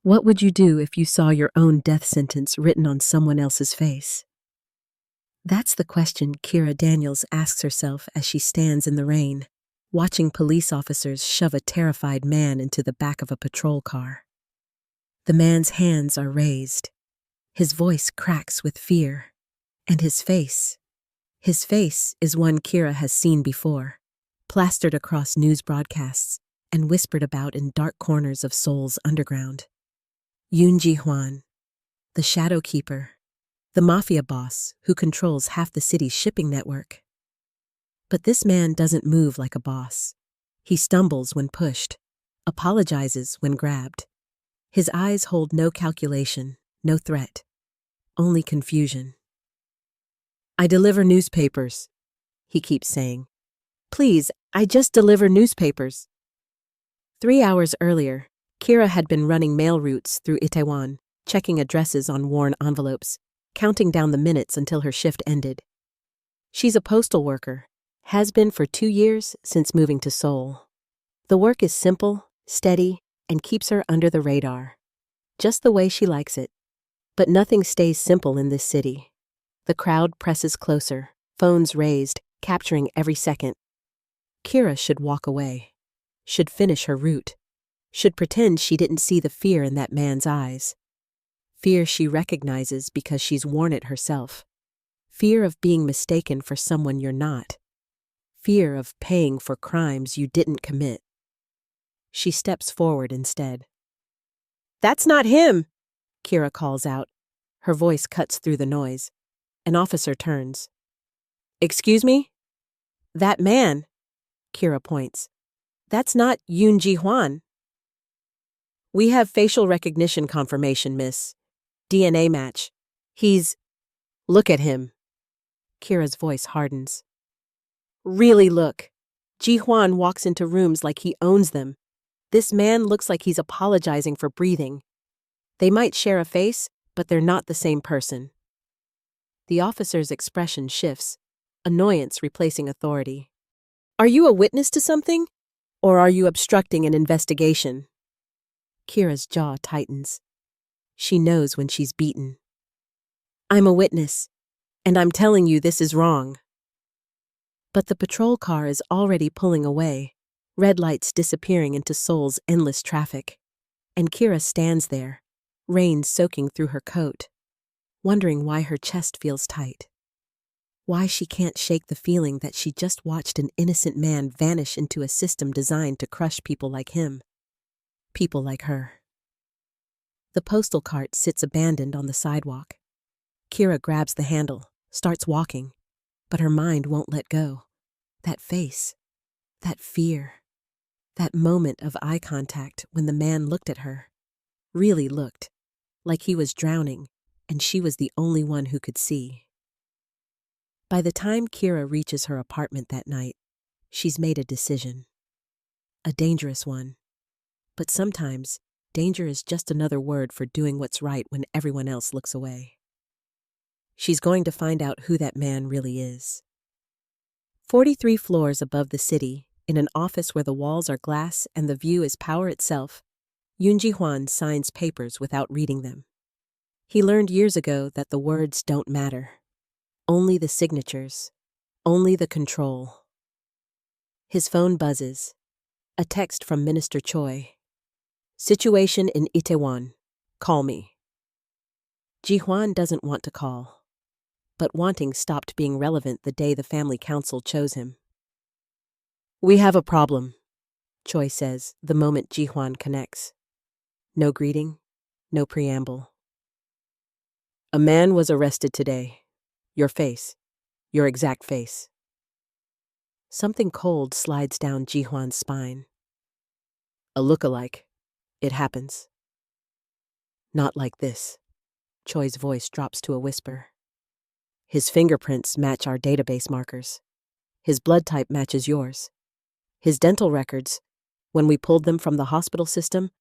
What would you do if you saw your own death sentence written on someone else's face? That's the question Kira Daniels asks herself as she stands in the rain, watching police officers shove a terrified man into the back of a patrol car. The man's hands are raised. His voice cracks with fear. And his face is one Kira has seen before, plastered across news broadcasts and whispered about in dark corners of Seoul's underground. Yoon Ji-hwan, the Shadow Keeper, the mafia boss who controls half the city's shipping network. But this man doesn't move like a boss. He stumbles when pushed, apologizes when grabbed. His eyes hold no calculation, no threat, only confusion. "I deliver newspapers," he keeps saying. "Please, I just deliver newspapers." 3 hours earlier, Kira had been running mail routes through Itaewon, checking addresses on worn envelopes, counting down the minutes until her shift ended. She's a postal worker, has been for 2 years since moving to Seoul. The work is simple, steady, and keeps her under the radar, just the way she likes it. But nothing stays simple in this city. The crowd presses closer, phones raised, capturing every second. Kira should walk away, should finish her route, should pretend she didn't see the fear in that man's eyes. Fear she recognizes because she's worn it herself. Fear of being mistaken for someone you're not. Fear of paying for crimes you didn't commit. She steps forward instead. "That's not him!" Kira calls out. Her voice cuts through the noise. An officer turns. "Excuse me?" "That man," Kira points. "That's not Yoon Ji-hwan." "We have facial recognition confirmation, miss. DNA match. He's—" "Look at him." Kira's voice hardens. "Really look. Ji-hwan walks into rooms like he owns them. This man looks like he's apologizing for breathing. They might share a face, but they're not the same person." The officer's expression shifts, annoyance replacing authority. "Are you a witness to something? Or are you obstructing an investigation?" Kira's jaw tightens. She knows when she's beaten. "I'm a witness, and I'm telling you this is wrong." But the patrol car is already pulling away, red lights disappearing into Seoul's endless traffic. And Kira stands there, rain soaking through her coat, wondering why her chest feels tight. Why she can't shake the feeling that she just watched an innocent man vanish into a system designed to crush people like him. People like her. The postal cart sits abandoned on the sidewalk. Kira grabs the handle, starts walking, but her mind won't let go. That face, that fear, that moment of eye contact when the man looked at her, really looked, like he was drowning and she was the only one who could see. By the time Kira reaches her apartment that night, she's made a decision. A dangerous one. But sometimes, danger is just another word for doing what's right when everyone else looks away. She's going to find out who that man really is. 43 floors above the city, in an office where the walls are glass and the view is power itself, Yoon Ji-hwan signs papers without reading them. He learned years ago that the words don't matter. Only the signatures. Only the control. His phone buzzes. A text from Minister Choi. "Situation in Itaewon. Call me." Ji-hwan doesn't want to call. But wanting stopped being relevant the day the family council chose him. "We have a problem," Choi says the moment Ji-hwan connects. No greeting, no preamble. "A man was arrested today. Your face. Your exact face." Something cold slides down Ji-hwan's spine. "A look-alike. It happens." "Not like this." Choi's voice drops to a whisper. "His fingerprints match our database markers. His blood type matches yours. His dental records, when we pulled them from the hospital system,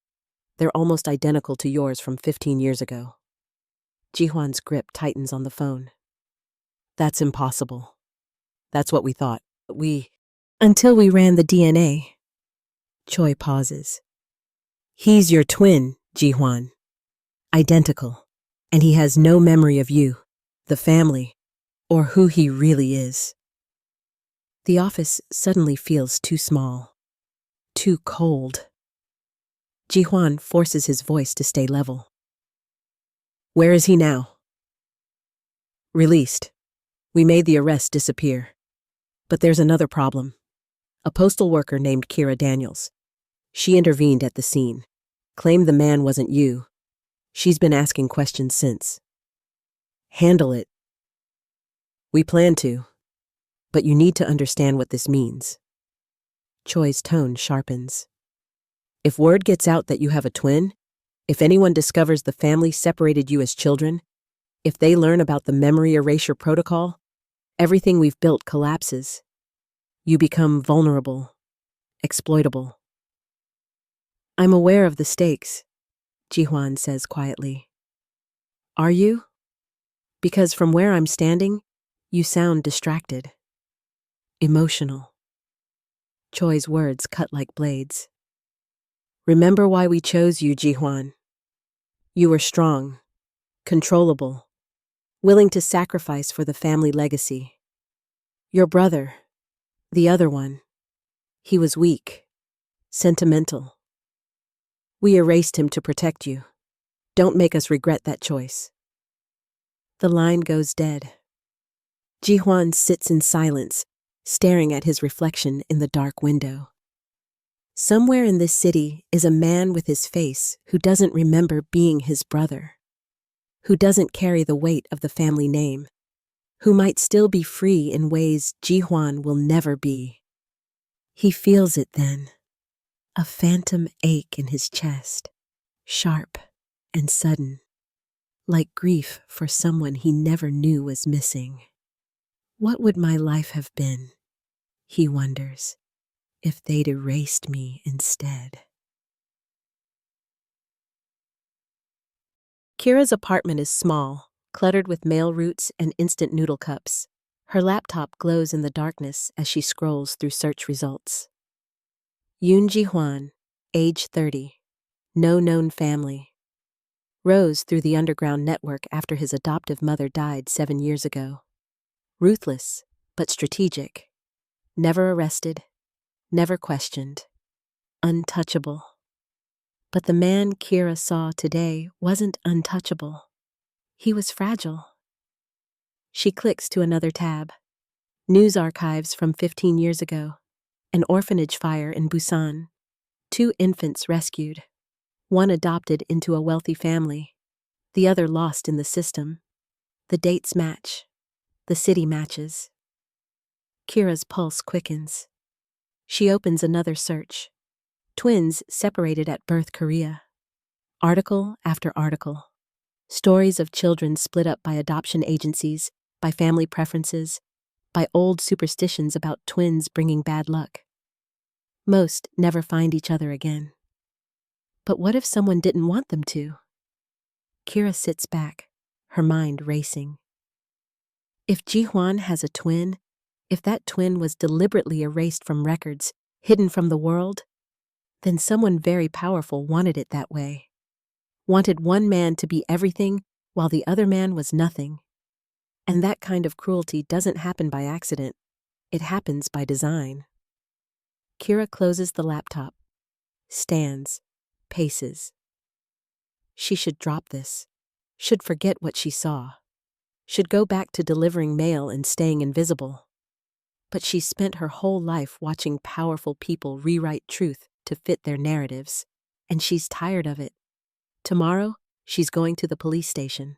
they're almost identical to yours from 15 years ago." Ji-hwan's grip tightens on the phone. "That's impossible. That's what we thought. Until we ran the DNA." Choi pauses. "He's your twin," Ji-hwan. Identical. And he has no memory of you, the family, or who he really is. The office suddenly feels too small, too cold. Ji-hwan forces his voice to stay level. Where is he now? Released. We made the arrest disappear. But there's another problem. A postal worker named Kira Daniels. She intervened at the scene, claimed the man wasn't you. She's been asking questions since. Handle it. We plan to, but you need to understand what this means. Choi's tone sharpens. If word gets out that you have a twin, if anyone discovers the family separated you as children, if they learn about the memory erasure protocol, everything we've built collapses. You become vulnerable, exploitable. I'm aware of the stakes, Ji-hwan says quietly. Are you? Because from where I'm standing, you sound distracted, emotional. Choi's words cut like blades. Remember why we chose you, Ji-hwan. You were strong, controllable, willing to sacrifice for the family legacy. Your brother, the other one, he was weak, sentimental. We erased him to protect you. Don't make us regret that choice. The line goes dead. Ji-hwan sits in silence, staring at his reflection in the dark window. Somewhere in this city is a man with his face who doesn't remember being his brother, who doesn't carry the weight of the family name, who might still be free in ways Ji-hwan will never be. He feels it then, a phantom ache in his chest, sharp and sudden, like grief for someone he never knew was missing. What would my life have been, he wonders, if they'd erased me instead? Kira's apartment is small, cluttered with mail routes and instant noodle cups. Her laptop glows in the darkness as she scrolls through search results. Yoon Ji-hwan, age 30, no known family. Rose through the underground network after his adoptive mother died 7 years ago. Ruthless, but strategic. Never arrested, never questioned. Untouchable. But the man Kira saw today wasn't untouchable. He was fragile. She clicks to another tab. News archives from 15 years ago. An orphanage fire in Busan. 2 infants rescued. One adopted into a wealthy family. The other lost in the system. The dates match. The city matches. Kira's pulse quickens. She opens another search. Twins separated at birth Korea. Article after article. Stories of children split up by adoption agencies, by family preferences, by old superstitions about twins bringing bad luck. Most never find each other again. But what if someone didn't want them to? Kira sits back, her mind racing. If Ji-hwan has a twin, if that twin was deliberately erased from records, hidden from the world, then someone very powerful wanted it that way. Wanted one man to be everything while the other man was nothing. And that kind of cruelty doesn't happen by accident. It happens by design. Kira closes the laptop, stands, paces. She should drop this, should forget what she saw, should go back to delivering mail and staying invisible. But she spent her whole life watching powerful people rewrite truth to fit their narratives, and she's tired of it. Tomorrow, she's going to the police station.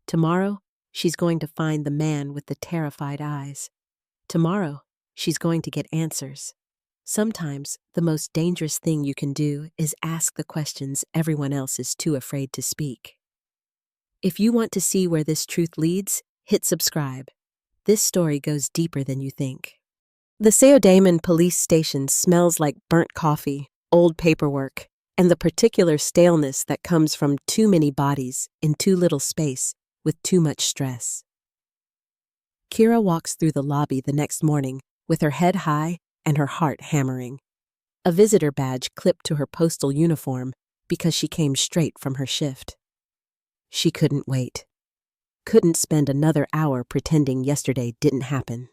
Tomorrow, she's going to find the man with the terrified eyes. Tomorrow, she's going to get answers. Sometimes, the most dangerous thing you can do is ask the questions everyone else is too afraid to speak. If you want to see where this truth leads, hit subscribe. This story goes deeper than you think. The Seodaemun police station smells like burnt coffee, old paperwork, and the particular staleness that comes from too many bodies in too little space with too much stress. Kira walks through the lobby the next morning with her head high and her heart hammering. A visitor badge clipped to her postal uniform because she came straight from her shift. She couldn't wait. Couldn't spend another hour pretending yesterday didn't happen.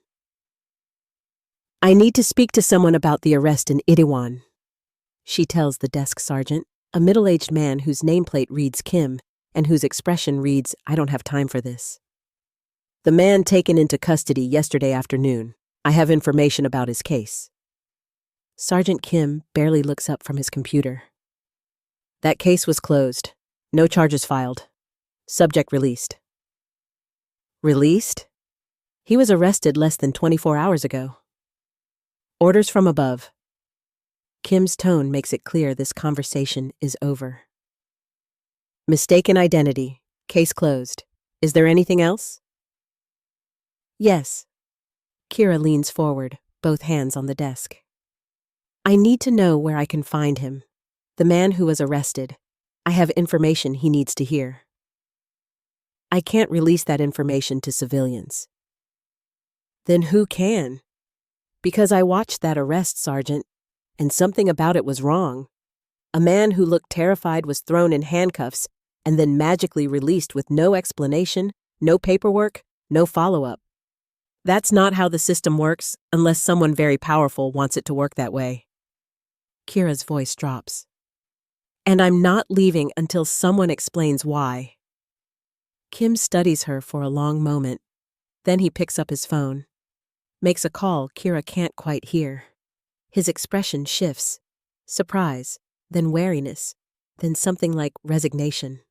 "I need to speak to someone about the arrest in Itaewon," she tells the desk sergeant, a middle-aged man whose nameplate reads Kim and whose expression reads, "I don't have time for this." "The man taken into custody yesterday afternoon. I have information about his case." Sergeant Kim barely looks up from his computer. "That case was closed. No charges filed. Subject released." Released? He was arrested less than 24 hours ago. "Orders from above." Kim's tone makes it clear this conversation is over. "Mistaken identity. Case closed. Is there anything else?" "Yes." Kira leans forward, both hands on the desk. "I need to know where I can find him. The man who was arrested. I have information he needs to hear." "I can't release that information to civilians." "Then who can?" "Because I watched that arrest, Sergeant, and something about it was wrong. A man who looked terrified was thrown in handcuffs and then magically released with no explanation, no paperwork, no follow-up. That's not how the system works unless someone very powerful wants it to work that way." Kira's voice drops. "And I'm not leaving until someone explains why." Kim studies her for a long moment. Then he picks up his phone. Makes a call Kira can't quite hear. His expression shifts. Surprise, then wariness, then something like resignation.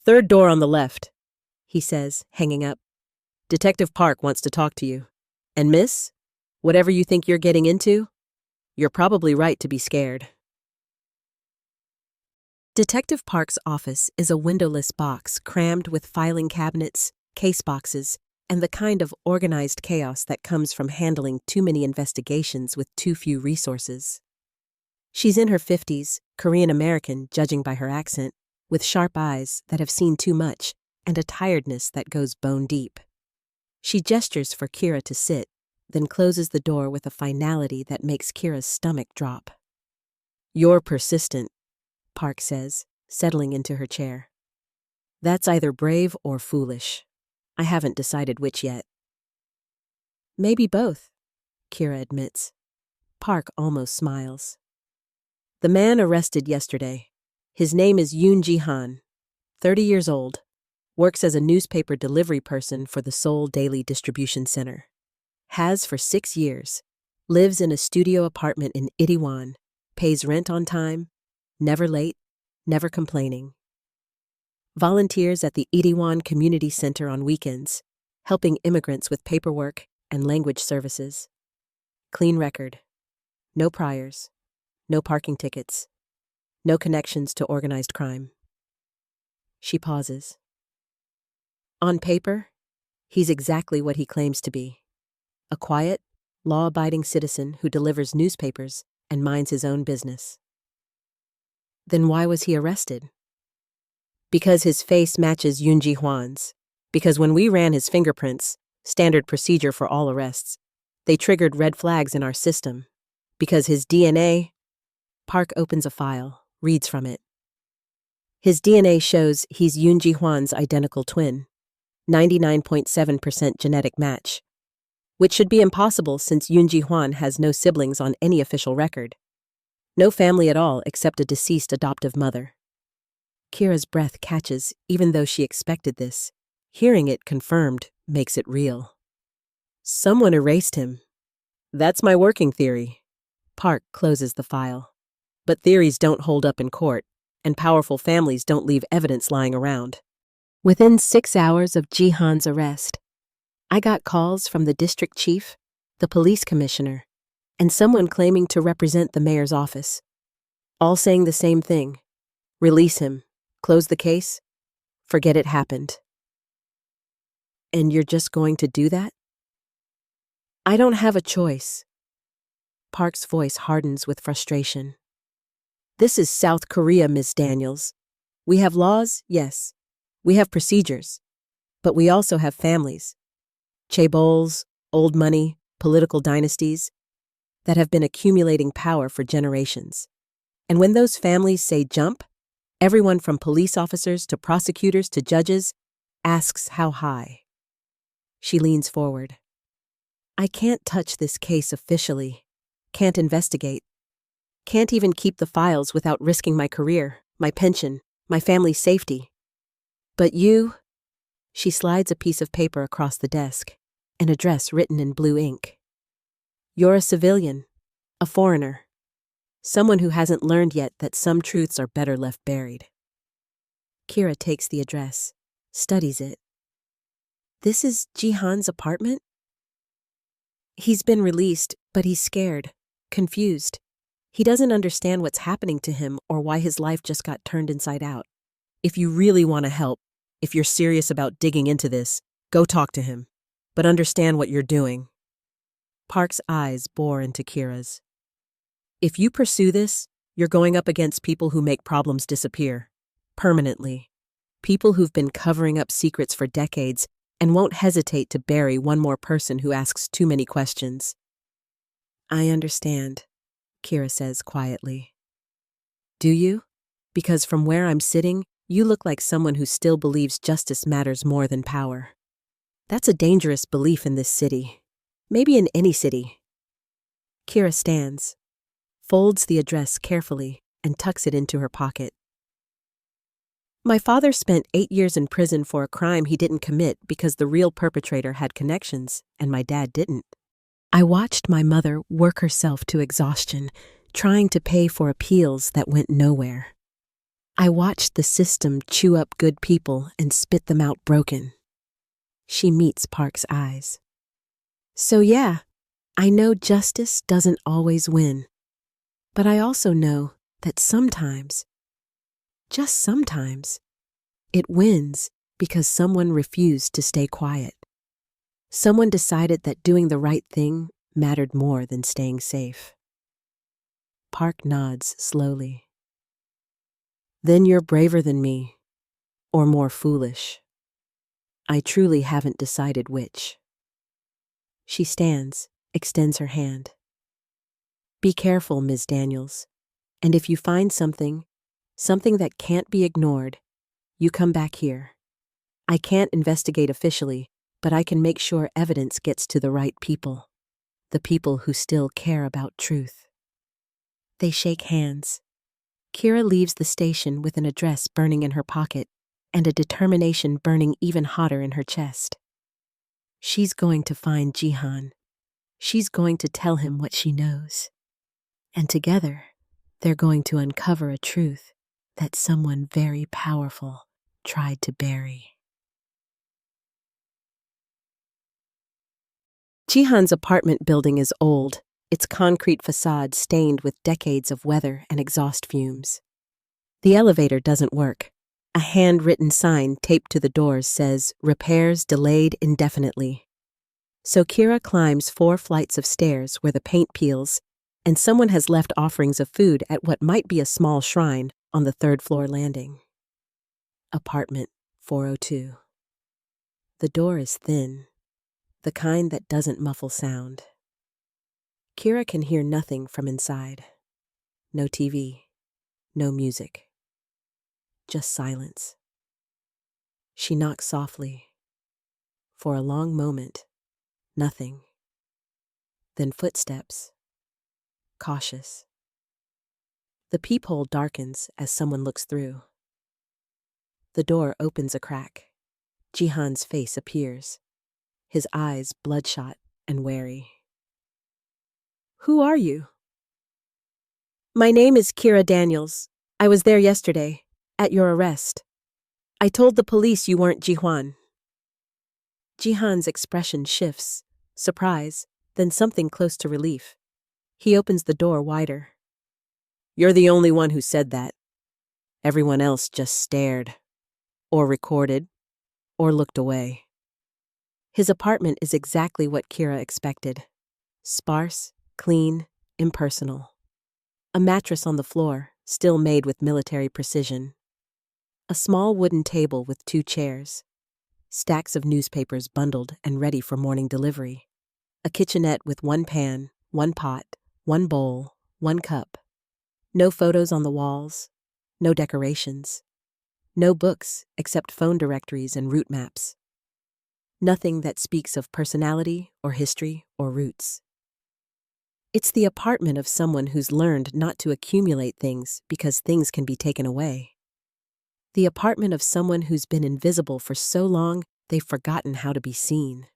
"Third door on the left," he says, hanging up. "Detective Park wants to talk to you. And miss, whatever you think you're getting into, you're probably right to be scared." Detective Park's office is a windowless box crammed with filing cabinets, case boxes, and the kind of organized chaos that comes from handling too many investigations with too few resources. She's in her 50s, Korean-American judging by her accent, with sharp eyes that have seen too much and a tiredness that goes bone deep. She gestures for Kira to sit, then closes the door with a finality that makes Kira's stomach drop. "You're persistent," Park says, settling into her chair. "That's either brave or foolish. I haven't decided which yet." "Maybe both," Kira admits. Park almost smiles. "The man arrested yesterday. His name is Yoon Ji-han, 30 years old, works as a newspaper delivery person for the Seoul Daily Distribution Center. Has for 6 years. Lives in a studio apartment in Itaewon. Pays rent on time. Never late, never complaining. Volunteers at the Itaewon Community Center on weekends, helping immigrants with paperwork and language services. Clean record. No priors. No parking tickets. No connections to organized crime." She pauses. "On paper, he's exactly what he claims to be. A quiet, law-abiding citizen who delivers newspapers and minds his own business." "Then why was he arrested?" "Because his face matches Yoon Ji-hwan's. Because when we ran his fingerprints, standard procedure for all arrests, they triggered red flags in our system. Because his DNA..." Park opens a file, reads from it. "His DNA shows he's Yoon Ji-hwan's identical twin, 99.7% genetic match, which should be impossible since Yoon Ji-hwan has no siblings on any official record. No family at all except a deceased adoptive mother." Kira's breath catches, even though she expected this. Hearing it confirmed makes it real. "Someone erased him. That's my working theory." Park closes the file. "But theories don't hold up in court, and powerful families don't leave evidence lying around." Within 6 hours of Jihan's arrest, I got calls from the district chief, the police commissioner, and someone claiming to represent the mayor's office. All saying the same thing. Release him. Close the case. Forget it happened. "And you're just going to do that?" "I don't have a choice." Park's voice hardens with frustration. "This is South Korea, Miss Daniels. We have laws, yes. We have procedures. But we also have families. Chaebols, old money, political dynasties that have been accumulating power for generations. And when those families say jump, everyone from police officers to prosecutors to judges asks how high. She leans forward. I can't touch this case officially, can't investigate, can't even keep the files without risking my career, my pension, my family's safety. But you, she slides a piece of paper across the desk, an address written in blue ink. You're a civilian, a foreigner, someone who hasn't learned yet that some truths are better left buried. Kira takes the address, studies it. This is Jihan's apartment? He's been released, but he's scared, confused. He doesn't understand what's happening to him or why his life just got turned inside out. If you really want to help, if you're serious about digging into this, go talk to him. But understand what you're doing. Park's eyes bore into Kira's. If you pursue this, you're going up against people who make problems disappear. Permanently. People who've been covering up secrets for decades and won't hesitate to bury one more person who asks too many questions. I understand, Kira says quietly. Do you? Because from where I'm sitting, you look like someone who still believes justice matters more than power. That's a dangerous belief in this city. Maybe in any city. Kira stands, folds the address carefully, and tucks it into her pocket. My father spent 8 years in prison for a crime he didn't commit because the real perpetrator had connections, and my dad didn't. I watched my mother work herself to exhaustion, trying to pay for appeals that went nowhere. I watched the system chew up good people and spit them out broken. She meets Park's eyes. So yeah, I know justice doesn't always win. But I also know that sometimes, just sometimes, it wins because someone refused to stay quiet. Someone decided that doing the right thing mattered more than staying safe. Park nods slowly. Then you're braver than me, or more foolish. I truly haven't decided which. She stands, extends her hand. Be careful, Ms. Daniels, and if you find something that can't be ignored, you come back here. I can't investigate officially, but I can make sure evidence gets to the right people, the people who still care about truth. They shake hands. Kira leaves the station with an address burning in her pocket and a determination burning even hotter in her chest. She's going to find Jihan. She's going to tell him what she knows. And together, they're going to uncover a truth that someone very powerful tried to bury. Jihan's apartment building is old, its concrete facade stained with decades of weather and exhaust fumes. The elevator doesn't work. A handwritten sign taped to the doors says, "Repairs delayed indefinitely." So Kira climbs 4 flights of stairs where the paint peels, and someone has left offerings of food at what might be a small shrine on the 3rd floor landing. Apartment 402. The door is thin, the kind that doesn't muffle sound. Kira can hear nothing from inside. No TV, no music. Just silence. She knocks softly. For a long moment, nothing. Then footsteps. Cautious. The peephole darkens as someone looks through. The door opens a crack. Jihan's face appears, his eyes bloodshot and wary. Who are you? My name is Kira Daniels. I was there yesterday, at your arrest. I told the police you weren't Jihan. Jihan's expression shifts, surprise, then something close to relief. He opens the door wider. You're the only one who said that. Everyone else just stared, or recorded, or looked away. His apartment is exactly what Kira expected. Sparse, clean, impersonal. A mattress on the floor, still made with military precision. A small wooden table with 2 chairs. Stacks of newspapers bundled and ready for morning delivery. A kitchenette with 1 pan, 1 pot, 1 bowl, 1 cup. No photos on the walls, no decorations, no books except phone directories and route maps. Nothing that speaks of personality or history or roots. It's the apartment of someone who's learned not to accumulate things because things can be taken away. The apartment of someone who's been invisible for so long they've forgotten how to be seen.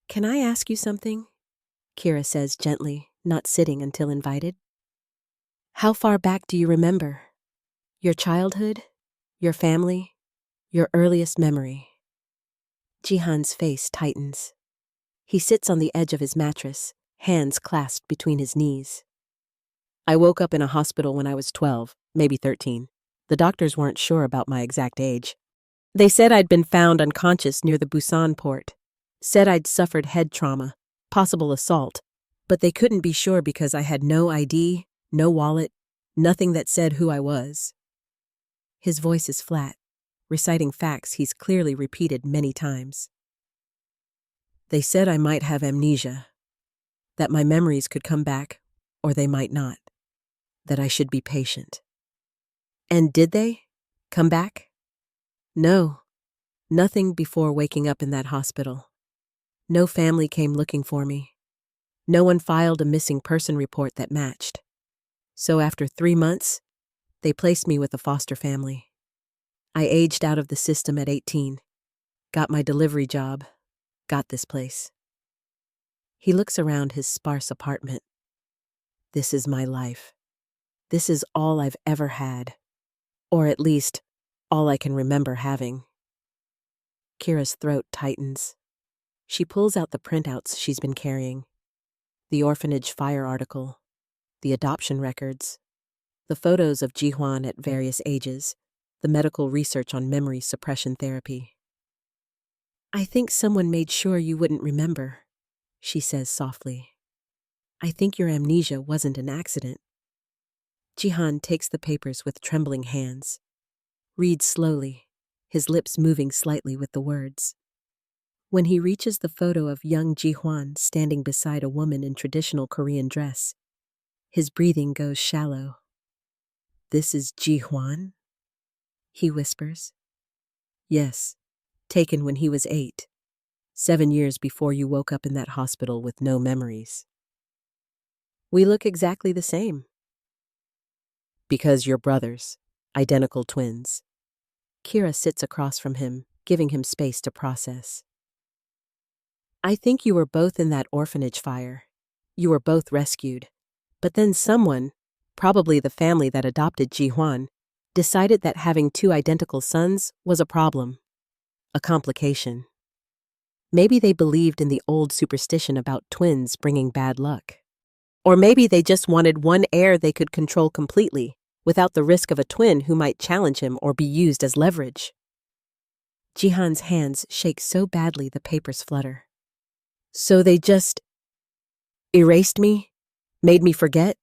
"Can I ask you something?" Kira says gently, not sitting until invited. "How far back do you remember? Your childhood? Your family? Your earliest memory?" Jihan's face tightens. He sits on the edge of his mattress, hands clasped between his knees. "I woke up in a hospital when I was 12, maybe 13. The doctors weren't sure about my exact age. They said I'd been found unconscious near the Busan port. Said I'd suffered head trauma, possible assault, but they couldn't be sure because I had no ID, no wallet, nothing that said who I was." His voice is flat, reciting facts he's clearly repeated many times. "They said I might have amnesia, that my memories could come back, or they might not, that I should be patient." "And did they come back?" "No, nothing before waking up in that hospital. No family came looking for me. No one filed a missing person report that matched. So after 3 months, they placed me with a foster family. I aged out of the system at 18, got my delivery job, got this place." He looks around his sparse apartment. "This is my life. This is all I've ever had. Or at least, all I can remember having." Kira's throat tightens. She pulls out the printouts she's been carrying. The orphanage fire article, the adoption records, the photos of Ji-hwan at various ages, the medical research on memory suppression therapy. "I think someone made sure you wouldn't remember," she says softly. "I think your amnesia wasn't an accident." Ji-han takes the papers with trembling hands, reads slowly, his lips moving slightly with the words. When he reaches the photo of young Ji-hwan standing beside a woman in traditional Korean dress, his breathing goes shallow. "This is Ji-hwan?" he whispers. "Yes, taken when he was 8, 7 years before you woke up in that hospital with no memories." "We look exactly the same." "Because you're brothers, identical twins." Kira sits across from him, giving him space to process. "I think you were both in that orphanage fire. You were both rescued. But then someone, probably the family that adopted Ji-hwan, decided that having 2 identical sons was a problem, a complication. Maybe they believed in the old superstition about twins bringing bad luck. Or maybe they just wanted one heir they could control completely, without the risk of a twin who might challenge him or be used as leverage." Jihan's hands shake so badly the papers flutter. "So they just erased me? Made me forget?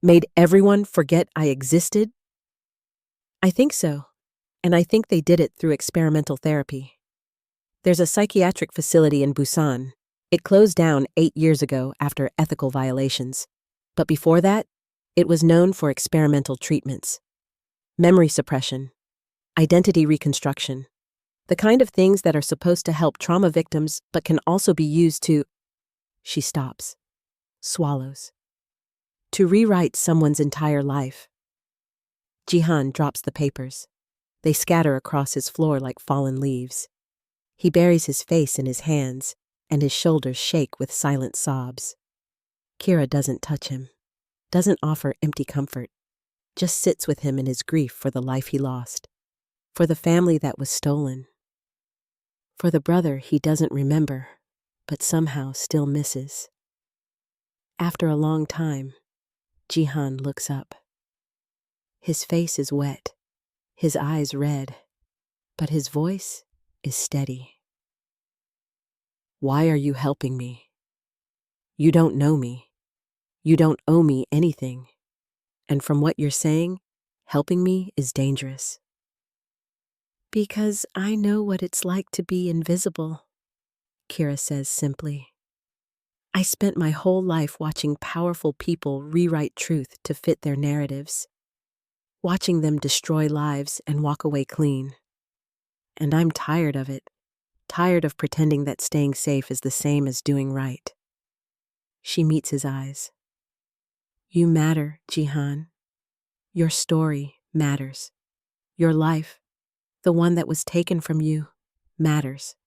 Made everyone forget I existed?" "I think so, and I think they did it through experimental therapy. There's a psychiatric facility in Busan. It closed down 8 years ago after ethical violations. But before that, it was known for experimental treatments. Memory suppression, identity reconstruction, the kind of things that are supposed to help trauma victims but can also be used to—" She stops, swallows. "To rewrite someone's entire life." Jihan drops the papers. They scatter across his floor like fallen leaves. He buries his face in his hands, and his shoulders shake with silent sobs. Kira doesn't touch him, doesn't offer empty comfort, just sits with him in his grief for the life he lost, for the family that was stolen, for the brother he doesn't remember, but somehow still misses. After a long time, Jihan looks up. His face is wet, his eyes red, but his voice is steady. "Why are you helping me? You don't know me. You don't owe me anything. And from what you're saying, helping me is dangerous." "Because I know what it's like to be invisible," Kira says simply. I spent my whole life watching powerful people rewrite truth to fit their narratives, watching them destroy lives and walk away clean. And I'm tired of it, tired of pretending that staying safe is the same as doing right. She meets his eyes. You matter, Jihan. Your story matters. Your life, the one that was taken from you, matters.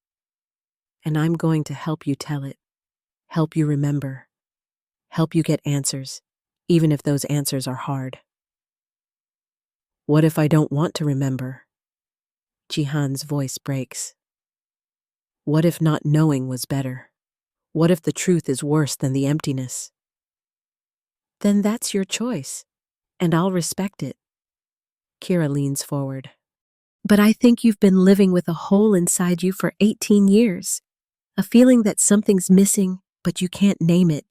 And I'm going to help you tell it, help you remember, help you get answers, even if those answers are hard. What if I don't want to remember? Jihan's voice breaks. What if not knowing was better? What if the truth is worse than the emptiness? Then that's your choice, and I'll respect it. Kira leans forward. But I think you've been living with a hole inside you for 18 years, a feeling that something's missing, but you can't name it.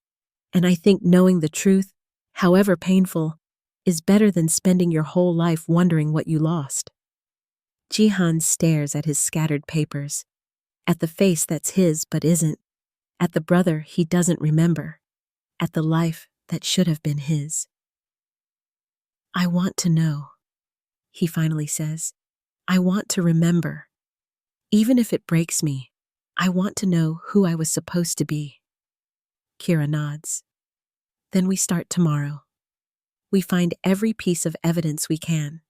And I think knowing the truth, however painful, is better than spending your whole life wondering what you lost. Jihan stares at his scattered papers, at the face that's his but isn't, at the brother he doesn't remember, at the life that should have been his. I want to know, he finally says. I want to remember. Even if it breaks me, I want to know who I was supposed to be. Kira nods. Then we start tomorrow. We find every piece of evidence we can.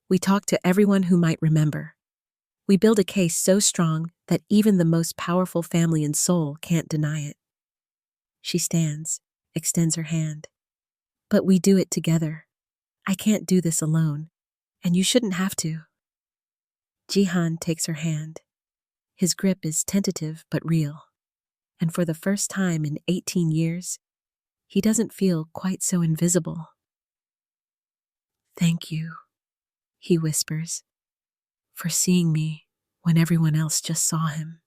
We talk to everyone who might remember. We build a case so strong that even the most powerful family in Seoul can't deny it. She stands, extends her hand. But we do it together. I can't do this alone, and you shouldn't have to. Jihan takes her hand. His grip is tentative but real, and for the first time in 18 years, he doesn't feel quite so invisible. Thank you, he whispers, for seeing me when everyone else just saw him.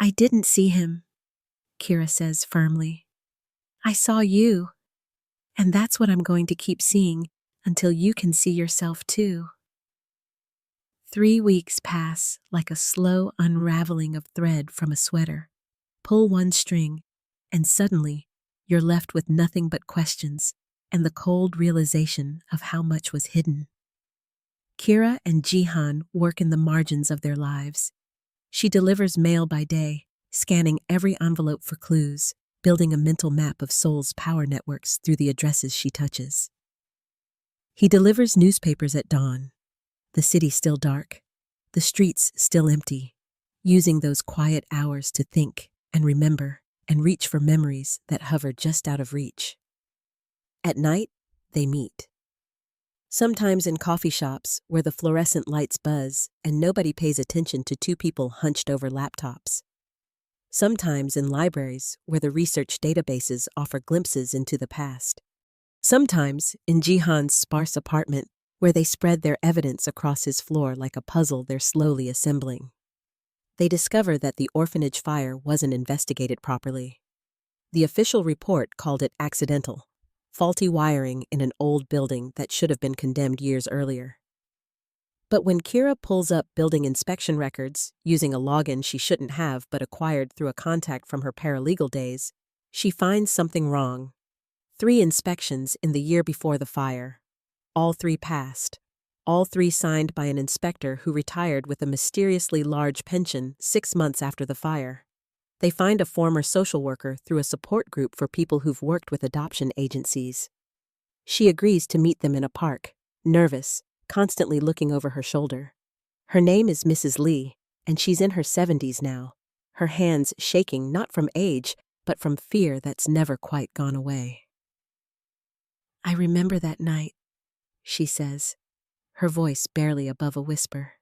I didn't see him, Kira says firmly. I saw you, and that's what I'm going to keep seeing until you can see yourself too. 3 weeks pass like a slow unraveling of thread from a sweater. Pull one string, and suddenly you're left with nothing but questions and the cold realization of how much was hidden. Kira and Jihan work in the margins of their lives. She delivers mail by day, scanning every envelope for clues, building a mental map of Seoul's power networks through the addresses she touches. He delivers newspapers at dawn, the city still dark, the streets still empty, using those quiet hours to think and remember and reach for memories that hover just out of reach. At night, they meet. Sometimes in coffee shops where the fluorescent lights buzz and nobody pays attention to two people hunched over laptops. Sometimes in libraries where the research databases offer glimpses into the past. Sometimes in Jihan's sparse apartment where they spread their evidence across his floor like a puzzle they're slowly assembling. They discover that the orphanage fire wasn't investigated properly. The official report called it accidental, faulty wiring in an old building that should have been condemned years earlier. But when Kira pulls up building inspection records, using a login she shouldn't have but acquired through a contact from her paralegal days, she finds something wrong. 3 inspections in the year before the fire. All 3 passed. All 3 signed by an inspector who retired with a mysteriously large pension 6 months after the fire. They find a former social worker through a support group for people who've worked with adoption agencies. She agrees to meet them in a park, nervous, constantly looking over her shoulder. Her name is Mrs. Lee, and she's in her 70s now, her hands shaking not from age, but from fear that's never quite gone away. I remember that night, she says, her voice barely above a whisper.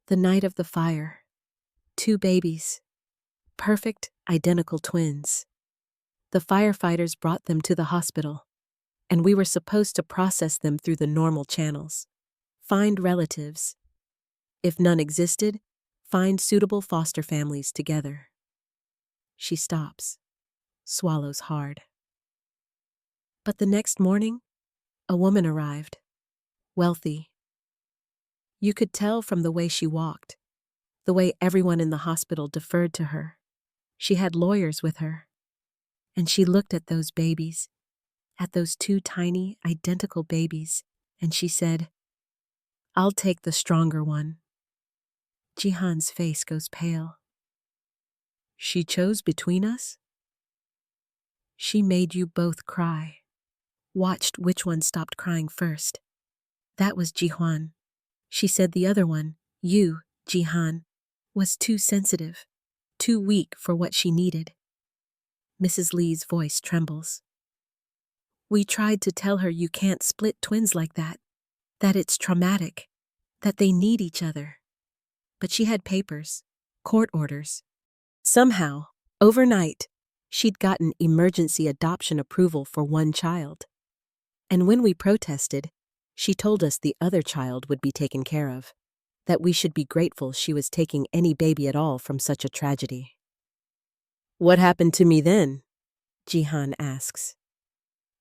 The night of the fire. 2 babies. Perfect, identical twins. The firefighters brought them to the hospital, and we were supposed to process them through the normal channels. Find relatives. If none existed, find suitable foster families together. She stops, swallows hard. But the next morning, a woman arrived, wealthy. You could tell from the way she walked, the way everyone in the hospital deferred to her. She had lawyers with her. And she looked at those babies, at those two tiny, identical babies, and she said, "I'll take the stronger one." Jihan's face goes pale. She chose between us? She made you both cry. Watched which one stopped crying first. That was Jihan. She said the other one, you, Jihan, was too sensitive, too weak for what she needed. Mrs. Lee's voice trembles. We tried to tell her you can't split twins like that it's traumatic, that they need each other. But she had papers, court orders. Somehow, overnight, she'd gotten emergency adoption approval for one child. And when we protested, she told us the other child would be taken care of, that we should be grateful she was taking any baby at all from such a tragedy. What happened to me then? Jihan asks.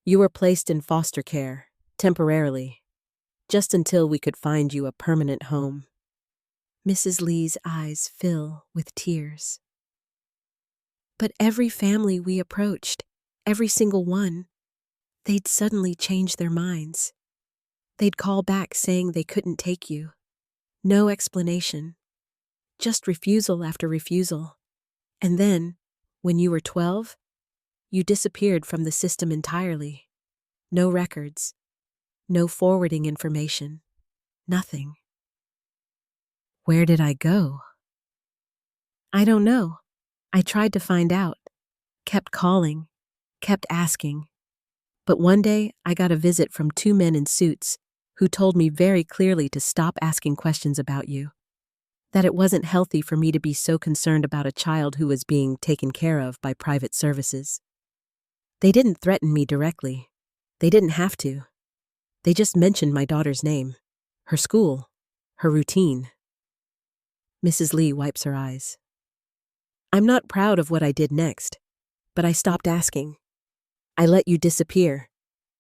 You were placed in foster care, temporarily, just until we could find you a permanent home. Mrs. Lee's eyes fill with tears. But every family we approached, every single one, they'd suddenly change their minds. They'd call back saying they couldn't take you. No explanation. Just refusal after refusal. And then, when you were 12, you disappeared from the system entirely. No records. No forwarding information. Nothing. Where did I go? I don't know. I tried to find out. Kept calling. Kept asking. But one day, I got a visit from two men in suits who told me very clearly to stop asking questions about you. That it wasn't healthy for me to be so concerned about a child who was being taken care of by private services. They didn't threaten me directly. They didn't have to. They just mentioned my daughter's name, her school, her routine. Mrs. Lee wipes her eyes. I'm not proud of what I did next, but I stopped asking. I let you disappear,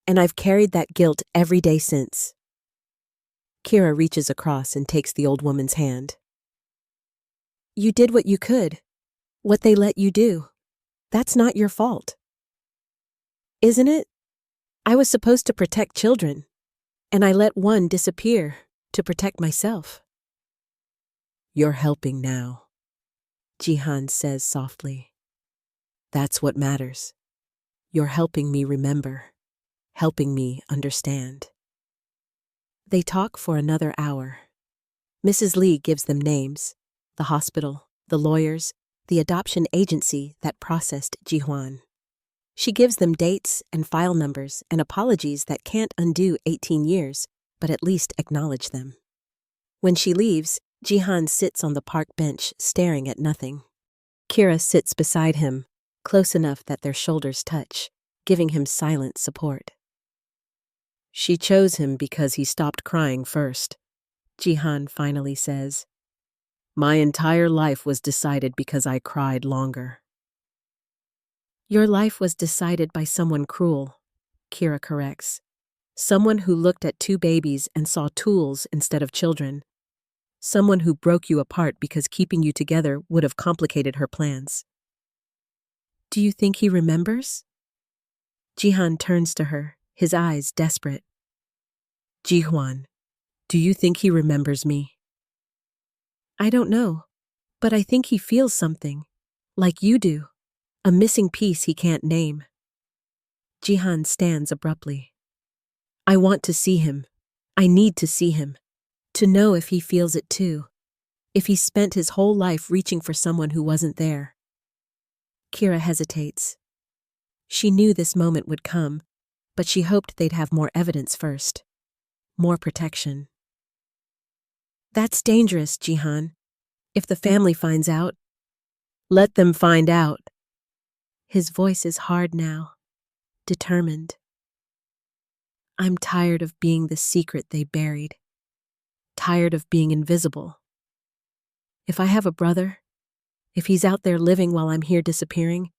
and I've carried that guilt every day since. Kira reaches across and takes the old woman's hand. You did what you could, what they let you do. That's not your fault. Isn't it? I was supposed to protect children, and I let one disappear to protect myself. You're helping now, Jihan says softly. That's what matters. You're helping me remember, helping me understand. They talk for another hour. Mrs. Lee gives them names, the hospital, the lawyers, the adoption agency that processed Jihan. She gives them dates and file numbers and apologies that can't undo 18 years, but at least acknowledge them. When she leaves, Jihan sits on the park bench staring at nothing. Kira sits beside him, close enough that their shoulders touch, giving him silent support. She chose him because he stopped crying first, Jihan finally says. My entire life was decided because I cried longer. Your life was decided by someone cruel, Kira corrects. Someone who looked at two babies and saw tools instead of children. Someone who broke you apart because keeping you together would have complicated her plans. Do you think he remembers? Jihan turns to her, his eyes desperate. Jihan, do you think he remembers me? I don't know, but I think he feels something, like you do, a missing piece he can't name. Jihan stands abruptly. I want to see him. I need to see him. To know if he feels it too. If he spent his whole life reaching for someone who wasn't there. Kira hesitates. She knew this moment would come, but she hoped they'd have more evidence first. More protection. That's dangerous, Jihan. If the family finds out, let them find out. His voice is hard now, determined. I'm tired of being the secret they buried. Tired of being invisible. If I have a brother, if he's out there living while I'm here disappearing,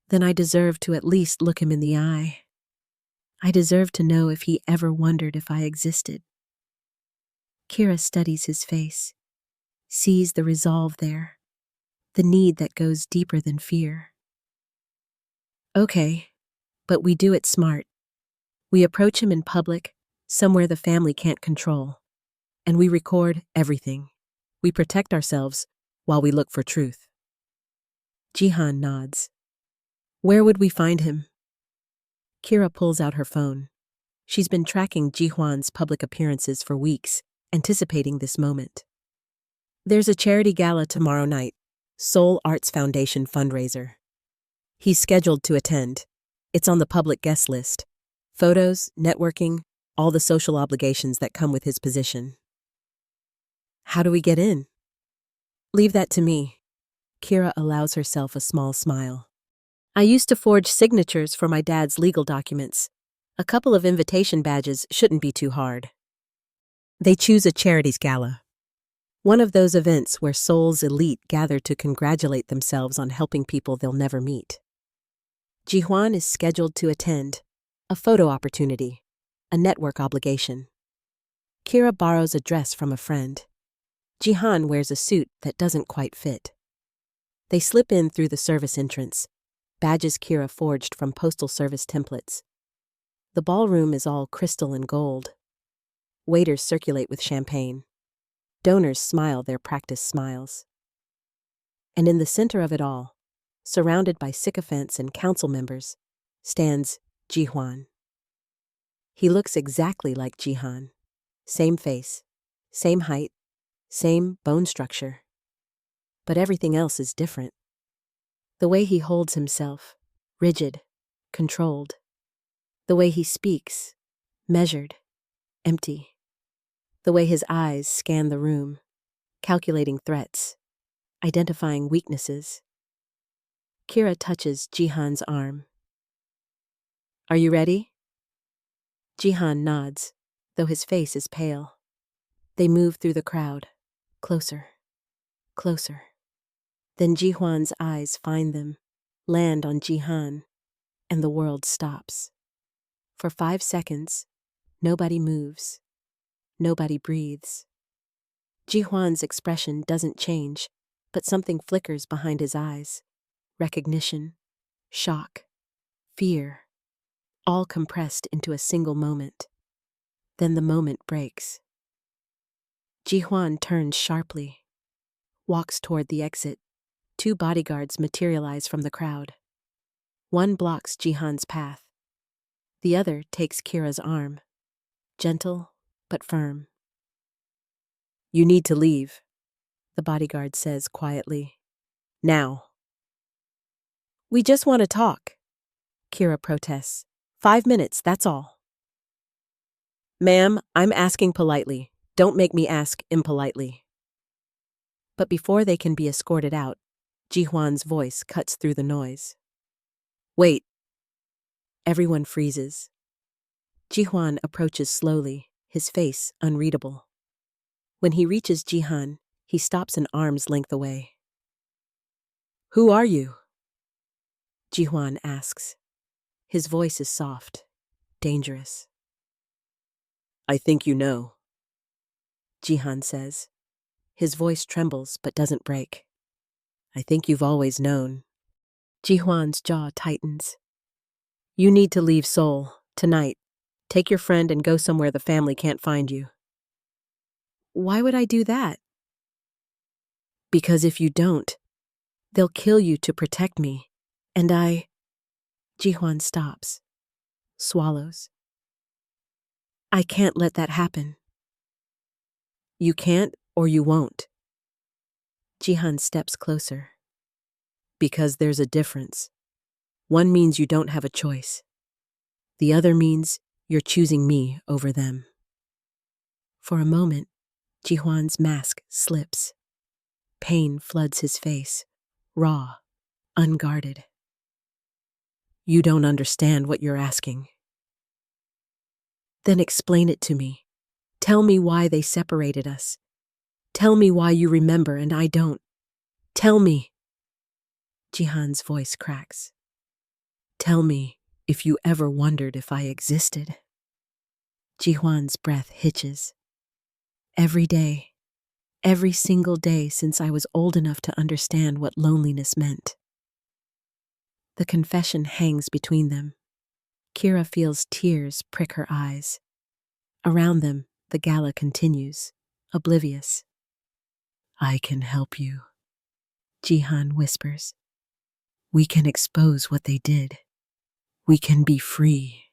then I deserve to at least look him in the eye. I deserve to know if he ever wondered if I existed. Kira studies his face, sees the resolve there, the need that goes deeper than fear. Okay, but we do it smart. We approach him in public, somewhere the family can't control, and we record everything. We protect ourselves while we look for truth. Jihan nods. Where would we find him? Kira pulls out her phone. She's been tracking Jihuan's public appearances for weeks, anticipating this moment. There's a charity gala tomorrow night, Seoul Arts Foundation fundraiser. He's scheduled to attend. It's on the public guest list. Photos, networking, all the social obligations that come with his position. How do we get in? Leave that to me. Kira allows herself a small smile. I used to forge signatures for my dad's legal documents. A couple of invitation badges shouldn't be too hard. They choose a charities gala. One of those events where Seoul's elite gather to congratulate themselves on helping people they'll never meet. Jihuan is scheduled to attend. A photo opportunity. A network obligation. Kira borrows a dress from a friend. Jihan wears a suit that doesn't quite fit. They slip in through the service entrance. Badges Kira forged from postal service templates. The ballroom is all crystal and gold. Waiters circulate with champagne. Donors smile their practiced smiles. And in the center of it all, surrounded by sycophants and council members, stands Jihuan. He looks exactly like Jihan. Same face, same height, same bone structure. But everything else is different. The way he holds himself, rigid, controlled. The way he speaks, measured, empty. The way his eyes scan the room, calculating threats, identifying weaknesses. Kira touches Jihan's arm. Are you ready? Jihan nods, though his face is pale. They move through the crowd, closer, closer. Then Jihuan's eyes find them, land on Jihan, and the world stops. For 5 seconds, nobody moves. Nobody breathes. Jihuan's expression doesn't change, but something flickers behind his eyes. Recognition, shock, fear, all compressed into a single moment. Then the moment breaks. Jihuan turns sharply, walks toward the exit. 2 bodyguards materialize from the crowd. One blocks Jihan's path. The other takes Kira's arm, gentle but firm. You need to leave, the bodyguard says quietly. Now. We just want to talk, Kira protests. 5 minutes, that's all. Ma'am, I'm asking politely. Don't make me ask impolitely. But before they can be escorted out, Jihuan's voice cuts through the noise. Wait. Everyone freezes. Jihuan approaches slowly, his face unreadable. When he reaches Jihan, he stops an arm's length away. Who are you? Jihuan asks. His voice is soft, dangerous. I think you know, Jihan says. His voice trembles but doesn't break. I think you've always known. Jihuan's jaw tightens. You need to leave Seoul, tonight. Take your friend and go somewhere the family can't find you. Why would I do that? Because if you don't, they'll kill you to protect me. And Jihuan stops, swallows. I can't let that happen. You can't or you won't. Jihan steps closer. Because there's a difference. One means you don't have a choice. The other means you're choosing me over them. For a moment, Jihuan's mask slips. Pain floods his face, raw, unguarded. You don't understand what you're asking. Then explain it to me. Tell me why they separated us. Tell me why you remember and I don't. Tell me. Jihan's voice cracks. Tell me if you ever wondered if I existed. Jihuan's breath hitches. Every day, every single day since I was old enough to understand what loneliness meant. The confession hangs between them. Kira feels tears prick her eyes. Around them, the gala continues, oblivious. I can help you, Jihan whispers. We can expose what they did. We can be free.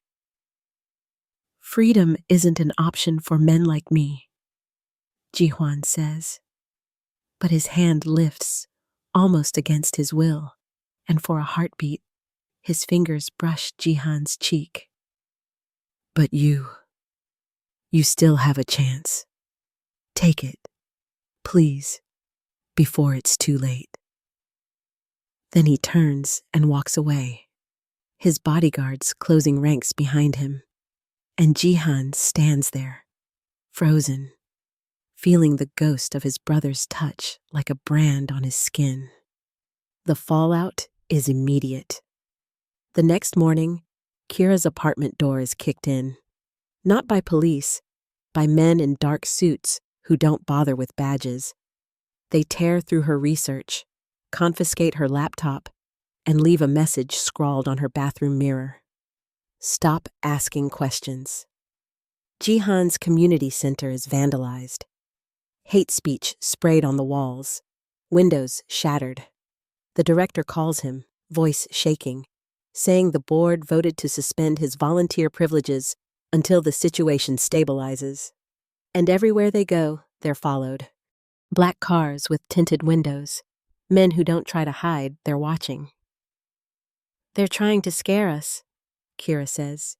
Freedom isn't an option for men like me, Jihan says. But his hand lifts, almost against his will, and for a heartbeat, his fingers brush Jihan's cheek. But you still have a chance. Take it, please, before it's too late. Then he turns and walks away, his bodyguards closing ranks behind him, and Jihan stands there, frozen, feeling the ghost of his brother's touch like a brand on his skin. The fallout is immediate. The next morning, Kira's apartment door is kicked in, not by police, by men in dark suits who don't bother with badges. They tear through her research, confiscate her laptop, and leave a message scrawled on her bathroom mirror. Stop asking questions. Jihan's community center is vandalized. Hate speech sprayed on the walls, windows shattered. The director calls him, voice shaking, saying the board voted to suspend his volunteer privileges until the situation stabilizes. And everywhere they go, they're followed. Black cars with tinted windows. Men who don't try to hide, they're watching. They're trying to scare us, Kira says.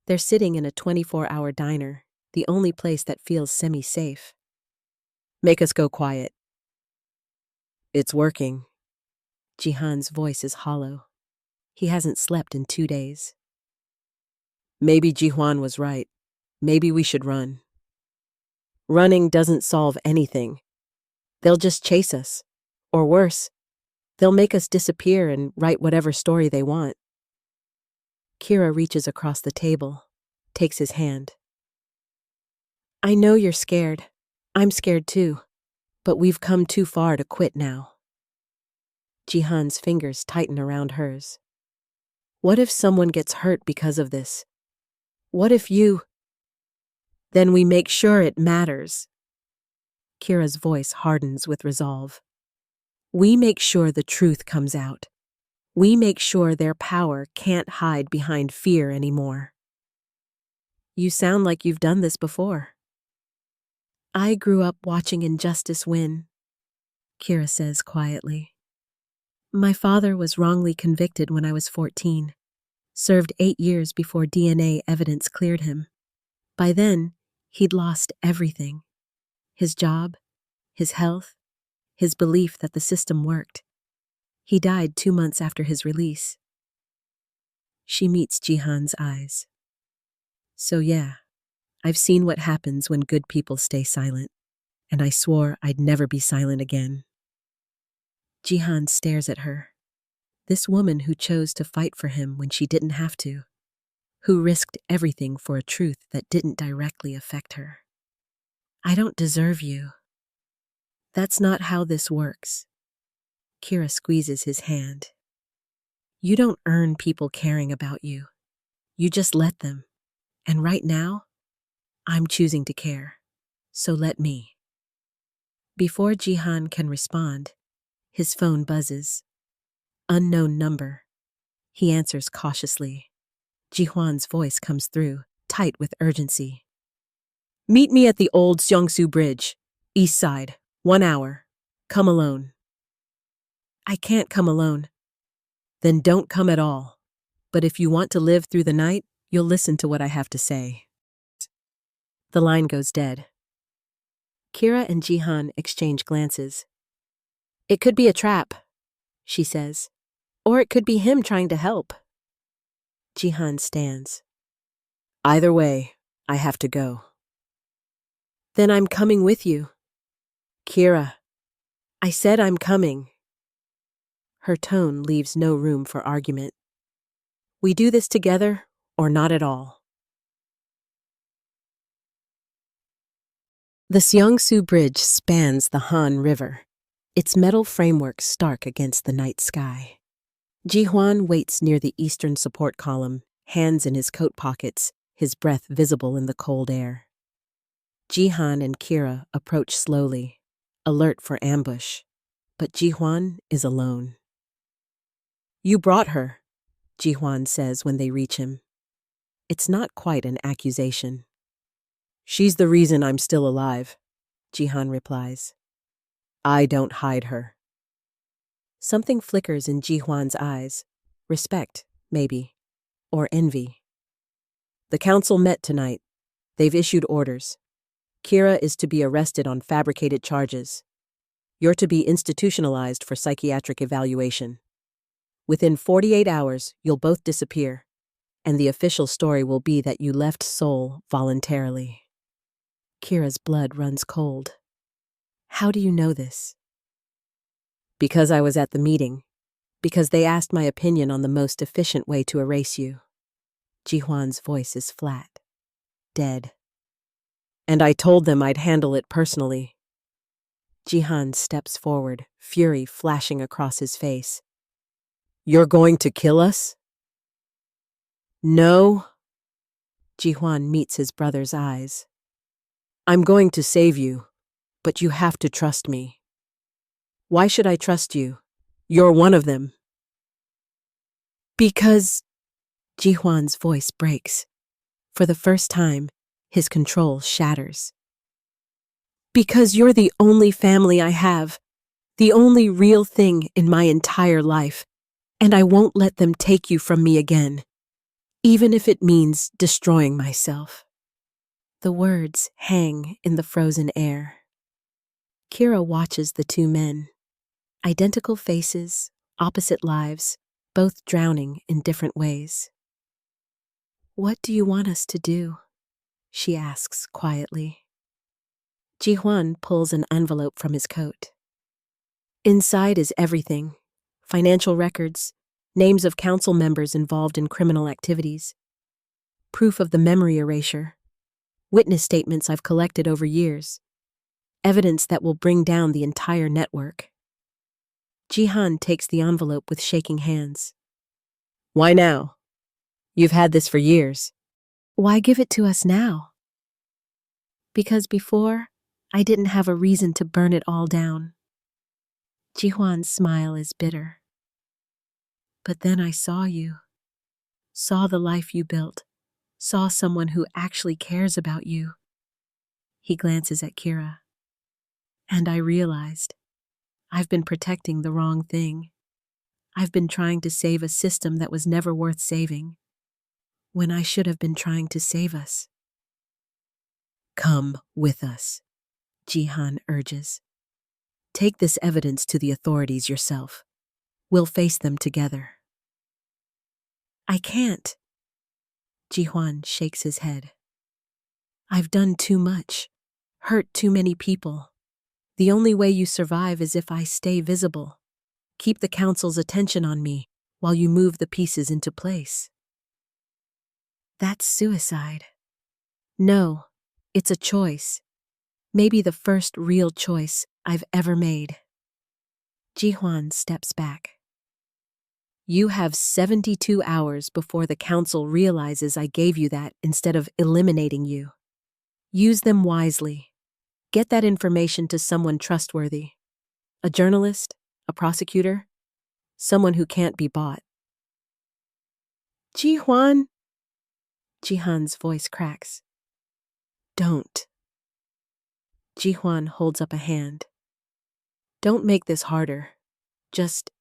They're sitting in a 24-hour diner, the only place that feels semi-safe. Make us go quiet. It's working. Jihan's voice is hollow. He hasn't slept in 2 days. Maybe Jihuan was right. Maybe we should run. Running doesn't solve anything. They'll just chase us. Or worse, they'll make us disappear and write whatever story they want. Kira reaches across the table, takes his hand. I know you're scared. I'm scared too. But we've come too far to quit now. Jihan's fingers tighten around hers. What if someone gets hurt because of this? What if you... Then we make sure it matters. Kira's voice hardens with resolve. We make sure the truth comes out. We make sure their power can't hide behind fear anymore. You sound like you've done this before. I grew up watching injustice win, Kira says quietly. My father was wrongly convicted when I was 14, served 8 years before DNA evidence cleared him. By then, he'd lost everything. His job, his health, his belief that the system worked. He died 2 months after his release. She meets Jihan's eyes. So yeah, I've seen what happens when good people stay silent, and I swore I'd never be silent again. Jihan stares at her. This woman who chose to fight for him when she didn't have to, who risked everything for a truth that didn't directly affect her. I don't deserve you. That's not how this works. Kira squeezes his hand. You don't earn people caring about you. You just let them. And right now, I'm choosing to care. So let me. Before Jihan can respond, his phone buzzes. Unknown number. He answers cautiously. Jihuan's voice comes through, tight with urgency. Meet me at the old Seongsu Bridge, east side, 1 hour. Come alone. I can't come alone. Then don't come at all. But if you want to live through the night, you'll listen to what I have to say. The line goes dead. Kira and Jihan exchange glances. It could be a trap, she says. Or it could be him trying to help. Jihan stands. Either way, I have to go. Then I'm coming with you. Kira, I said I'm coming. Her tone leaves no room for argument. We do this together or not at all. The Seongsu Bridge spans the Han River, its metal framework stark against the night sky. Ji-hwan waits near the eastern support column, hands in his coat pockets, his breath visible in the cold air. Ji-han and Kira approach slowly, alert for ambush, but Ji-hwan is alone. "You brought her," Ji-hwan says when they reach him. It's not quite an accusation. "She's the reason I'm still alive," Ji-han replies. "I don't hide her." Something flickers in Ji-hwan's eyes. Respect, maybe, or envy. "The council met tonight. They've issued orders. Kira is to be arrested on fabricated charges. You're to be institutionalized for psychiatric evaluation. Within 48 hours, you'll both disappear, and the official story will be that you left Seoul voluntarily." Kira's blood runs cold. "How do you know this?" "Because I was at the meeting. Because they asked my opinion on the most efficient way to erase you." Ji-hwan's voice is flat, dead. "And I told them I'd handle it personally." Ji-han steps forward, fury flashing across his face. "You're going to kill us?" "No." Ji-hwan meets his brother's eyes. "I'm going to save you, but you have to trust me." "Why should I trust you? You're one of them." "Because—" Ji-hwan's voice breaks. For the first time, his control shatters. "Because you're the only family I have, the only real thing in my entire life, and I won't let them take you from me again, even if it means destroying myself." The words hang in the frozen air. Kira watches the two men. Identical faces, opposite lives, both drowning in different ways. "What do you want us to do?" she asks quietly. Ji-hwan pulls an envelope from his coat. Inside is everything: financial records, names of council members involved in criminal activities, proof of the memory erasure, witness statements I've collected over years, evidence that will bring down the entire network. Ji-han takes the envelope with shaking hands. "Why now? You've had this for years." "Why give it to us now?" "Because before, I didn't have a reason to burn it all down." Ji-hwan's smile is bitter. "But then I saw you. Saw the life you built. Saw someone who actually cares about you." He glances at Kira. "And I realized I've been protecting the wrong thing. I've been trying to save a system that was never worth saving, when I should have been trying to save us." "Come with us," Ji-han urges. "Take this evidence to the authorities yourself. We'll face them together." "I can't." Ji-hwan shakes his head. "I've done too much, hurt too many people. The only way you survive is if I stay visible. Keep the council's attention on me while you move the pieces into place." "That's suicide." "No, it's a choice. Maybe the first real choice I've ever made." Ji-hwan steps back. "You have 72 hours before the council realizes I gave you that instead of eliminating you. Use them wisely. Get that information to someone trustworthy. A journalist, a prosecutor, someone who can't be bought." "Ji-hwan!" Ji-han's voice cracks. "Don't." Ji-hwan holds up a hand. "Don't make this harder. Just—"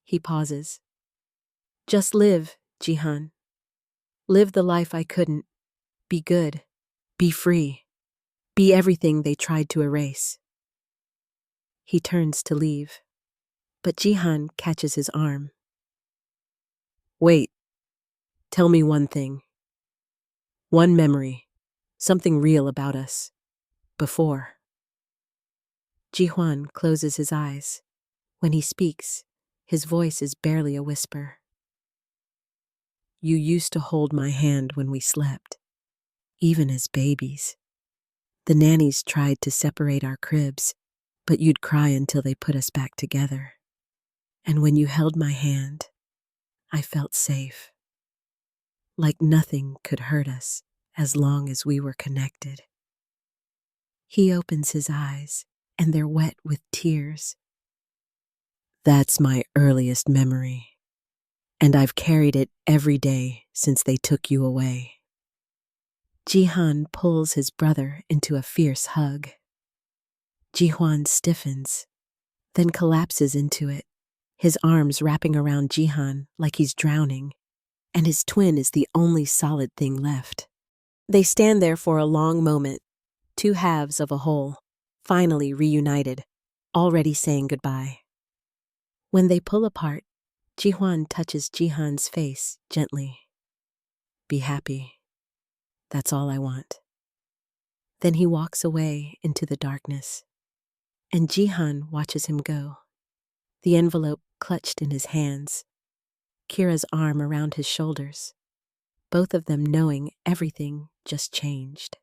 He pauses. "Just live, Ji-han. Live the life I couldn't. Be good. Be free. Be everything they tried to erase." He turns to leave, but Ji-han catches his arm. "Wait. Tell me one thing. One memory. Something real about us. Before." Ji-hwan closes his eyes. When he speaks, his voice is barely a whisper. "You used to hold my hand when we slept, even as babies. The nannies tried to separate our cribs, but you'd cry until they put us back together. And when you held my hand, I felt safe. Like nothing could hurt us as long as we were connected. He opens his eyes, and they're wet with tears. That's my earliest memory, and I've carried it every day since they took you away. Jihan pulls his brother into a fierce hug. Jihuan stiffens, then collapses into it, his arms wrapping around Jihan like he's drowning, and his twin is the only solid thing left. They stand there for a long moment, two halves of a whole, finally reunited, already saying goodbye. When they pull apart, Jihuan touches Jihan's face gently. Be happy. That's all I want. Then he walks away into the darkness, and Jihan watches him go, the envelope clutched in his hands, Kira's arm around his shoulders, both of them knowing everything just changed.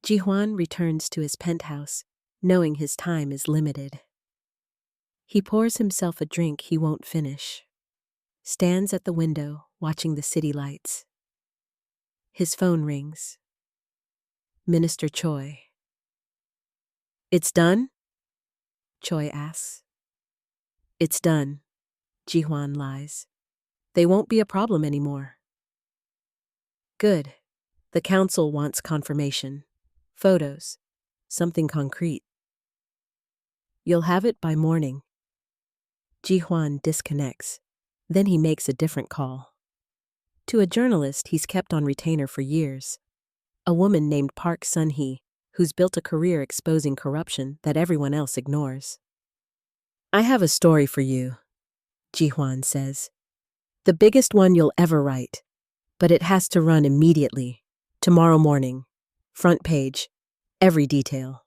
Jihuan returns to his penthouse, knowing his time is limited. He pours himself a drink he won't finish, stands at the window watching the city lights. His phone rings. Minister Choi. It's done? Choi asks. It's done, Jihuan lies. They won't be a problem anymore. Good. The council wants confirmation. Photos. Something concrete. You'll have it by morning. Jihuan disconnects. Then he makes a different call. To a journalist he's kept on retainer for years. A woman named Park Sun-hee, who's built a career exposing corruption that everyone else ignores. I have a story for you, Jihuan says. The biggest one you'll ever write. But it has to run immediately. Tomorrow morning. Front page. Every detail.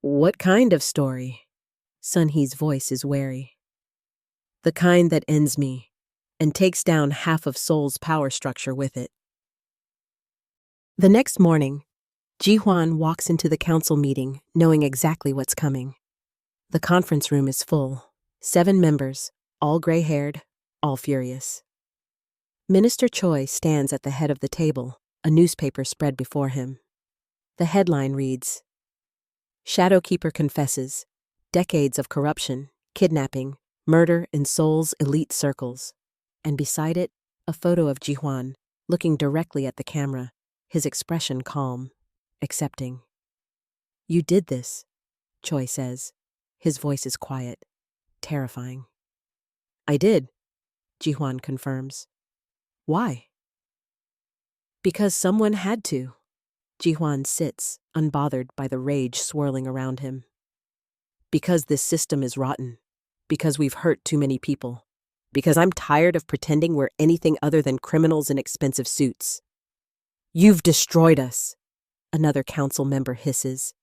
What kind of story? Sun-hee's voice is wary. The kind that ends me, and takes down half of Seoul's power structure with it. The next morning, Jihuan walks into the council meeting, knowing exactly what's coming. The conference room is full. 7 members, all gray-haired, all furious. Minister Choi stands at the head of the table, a newspaper spread before him. The headline reads, Shadowkeeper confesses, decades of corruption, kidnapping, murder in Seoul's elite circles. And beside it, a photo of Jihuan, looking directly at the camera, his expression calm, accepting. You did this, Choi says. His voice is quiet, terrifying. I did, Jihuan confirms. Why? Because someone had to. Jihuan sits, unbothered by the rage swirling around him. Because this system is rotten. Because we've hurt too many people. Because I'm tired of pretending we're anything other than criminals in expensive suits. You've destroyed us, another council member hisses.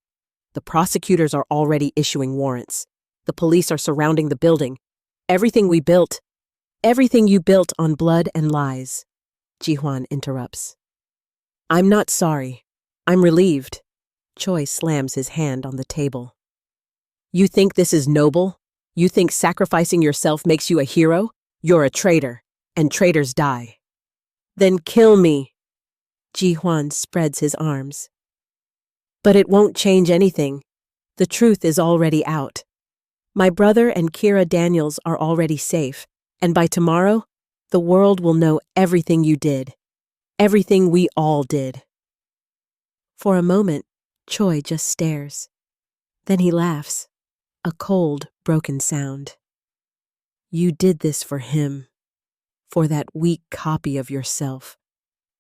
The prosecutors are already issuing warrants. The police are surrounding the building. Everything we built, everything you built on blood and lies, Jihuan interrupts. I'm not sorry. I'm relieved. Choi slams his hand on the table. You think this is noble? You think sacrificing yourself makes you a hero? You're a traitor, and traitors die. Then kill me. Jihuan spreads his arms. But it won't change anything. The truth is already out. My brother and Kira Daniels are already safe, and by tomorrow, the world will know everything you did. Everything we all did. For a moment, Choi just stares. Then he laughs. A cold, broken sound. You did this for him. For that weak copy of yourself.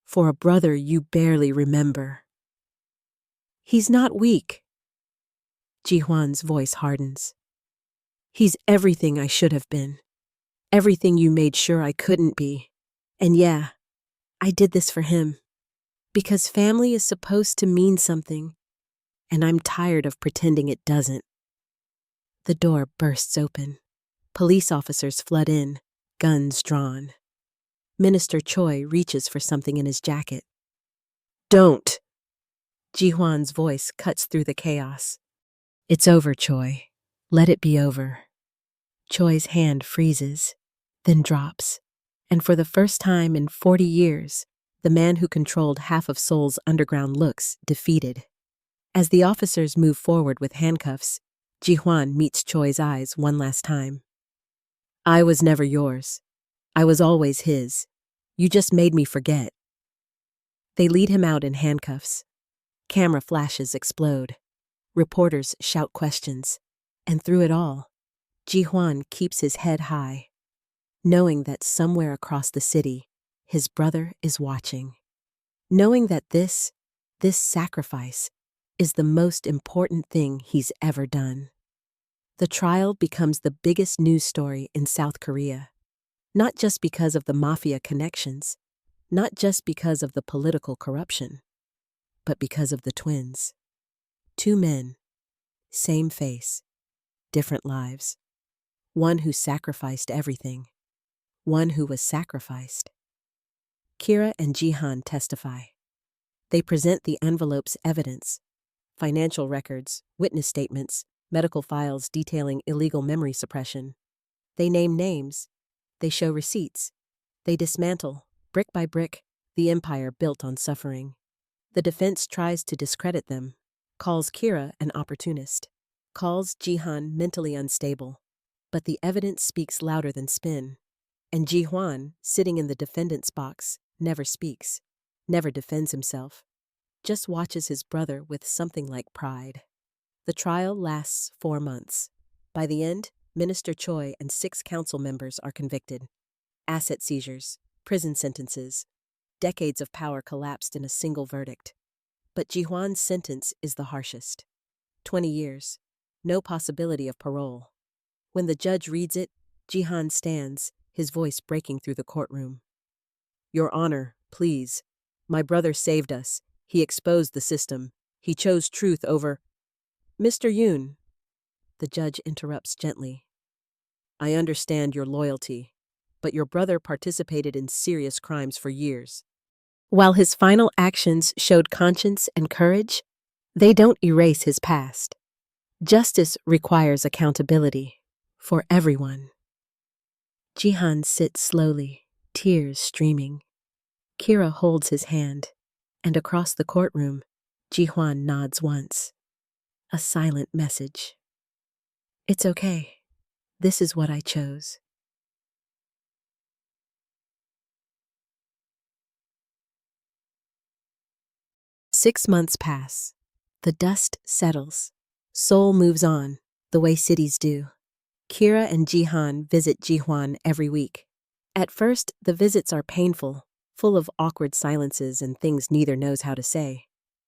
For a brother you barely remember. He's not weak. Jihuan's voice hardens. He's everything I should have been. Everything you made sure I couldn't be. And yeah, I did this for him. Because family is supposed to mean something. And I'm tired of pretending it doesn't. The door bursts open. Police officers flood in, guns drawn. Minister Choi reaches for something in his jacket. Don't! Ji-hwan's voice cuts through the chaos. It's over, Choi. Let it be over. Choi's hand freezes, then drops. And for the first time in 40 years, the man who controlled half of Seoul's underground looks defeated. As the officers move forward with handcuffs, Ji-hwan meets Choi's eyes one last time. I was never yours. I was always his. You just made me forget. They lead him out in handcuffs. Camera flashes explode. Reporters shout questions. And through it all, Ji-hwan keeps his head high, knowing that somewhere across the city, his brother is watching. Knowing that this sacrifice is the most important thing he's ever done. The trial becomes the biggest news story in South Korea, not just because of the mafia connections, not just because of the political corruption, but because of the twins. Two men, same face, different lives. One who sacrificed everything, one who was sacrificed. Kira and Ji-han testify. They present the envelope's evidence, financial records, witness statements, medical files detailing illegal memory suppression. They name names. They show receipts. They dismantle, brick by brick, the empire built on suffering. The defense tries to discredit them, calls Kira an opportunist, calls Ji-han mentally unstable. But the evidence speaks louder than spin. And Ji-hwan, sitting in the defendant's box, never speaks, never defends himself, just watches his brother with something like pride. The trial lasts 4 months. By the end, Minister Choi and 6 council members are convicted. Asset seizures, prison sentences, decades of power collapsed in a single verdict. But Ji-hwan's sentence is the harshest. 20 years, no possibility of parole. When the judge reads it, Ji-han stands, his voice breaking through the courtroom. Your Honor, please. My brother saved us. He exposed the system. He chose truth over... Mr. Yoon, the judge interrupts gently. I understand your loyalty, but your brother participated in serious crimes for years. While his final actions showed conscience and courage, they don't erase his past. Justice requires accountability for everyone. Ji-han sits slowly, tears streaming. Kira holds his hand, and across the courtroom, Ji-hwan nods once. A silent message. It's okay. This is what I chose. Six months pass. The dust settles. Seoul moves on, the way cities do. Kira and Ji-han visit Ji-hwan every week. At first, the visits are painful, full of awkward silences and things neither knows how to say.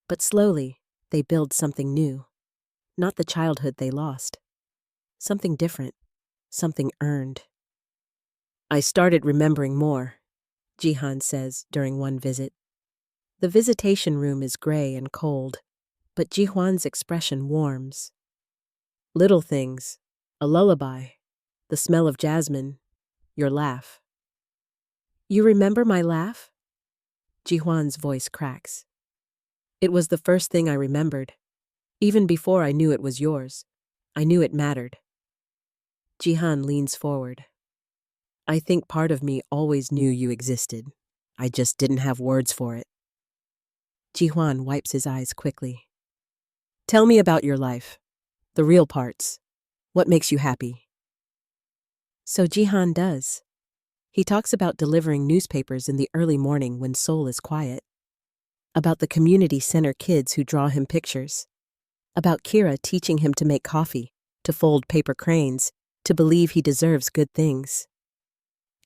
But slowly, they build something new. Not the childhood they lost. Something different. Something earned. I started remembering more, Ji-han says during one visit. The visitation room is gray and cold, but Ji-hwan's expression warms. Little things, a lullaby, the smell of jasmine, your laugh. You remember my laugh? Ji-hwan's voice cracks. It was the first thing I remembered. Even before I knew it was yours, I knew it mattered. Ji-han leans forward. I think part of me always knew you existed. I just didn't have words for it. Ji-hwan wipes his eyes quickly. Tell me about your life. The real parts. What makes you happy? So Ji-han does. He talks about delivering newspapers in the early morning when Seoul is quiet. About the community center kids who draw him pictures. About Kira teaching him to make coffee, to fold paper cranes, to believe he deserves good things.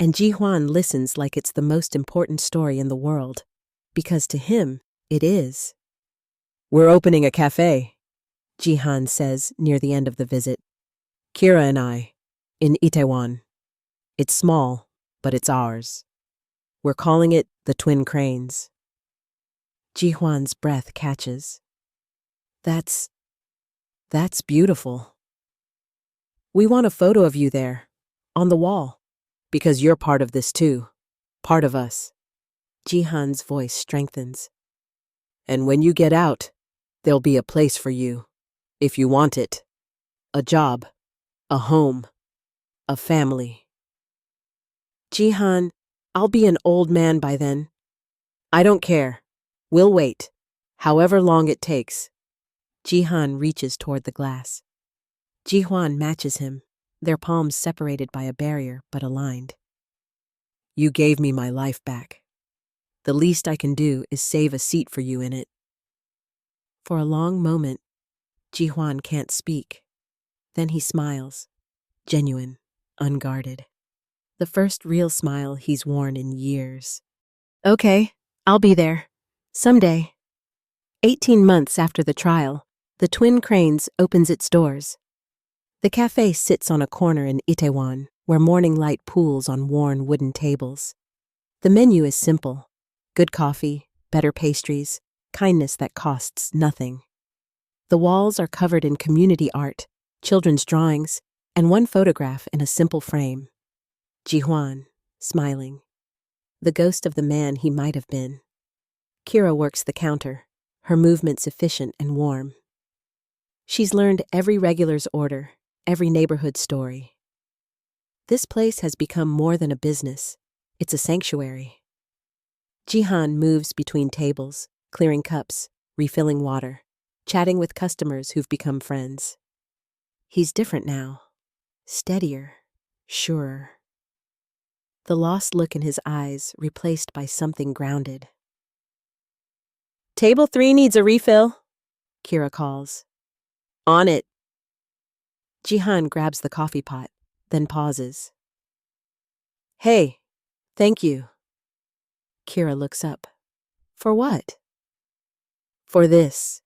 And Ji-hwan listens like it's the most important story in the world, because to him, it is. We're opening a cafe, Ji-han says near the end of the visit. Kira and I, in Itaewon. It's small, but it's ours. We're calling it the Twin Cranes. Ji-hwan's breath catches. That's beautiful. We want a photo of you there, on the wall, because you're part of this too, part of us. Ji-han's voice strengthens. And when you get out, There'll be a place for you, if you want it. A job, a home, a family. Jihan, I'll be an old man by then. I don't care. We'll wait, however long it takes. Jihan reaches toward the glass. Jihuan matches him, their palms separated by a barrier but aligned. You gave me my life back. The least I can do is save a seat for you in it. For a long moment, Jihuan can't speak. Then he smiles, genuine, unguarded. The first real smile he's worn in years. Okay, I'll be there. Someday. 18 months after the trial, the Twin Cranes opens its doors. The cafe sits on a corner in Itaewon, where morning light pools on worn wooden tables. The menu is simple. Good coffee, better pastries, kindness that costs nothing. The walls are covered in community art, children's drawings, and one photograph in a simple frame. Jihuan, smiling. The ghost of the man he might have been. Kira works the counter, her movements efficient and warm. She's learned every regular's order, every neighborhood story. This place has become more than a business. It's a sanctuary. Jihan moves between tables, clearing cups, refilling water, chatting with customers who've become friends. He's different now. Steadier, surer. The lost look in his eyes replaced by something grounded. Table 3 needs a refill, Kira calls. On it. Jihan grabs the coffee pot, then pauses. Hey, thank you. Kira looks up. For what? For this.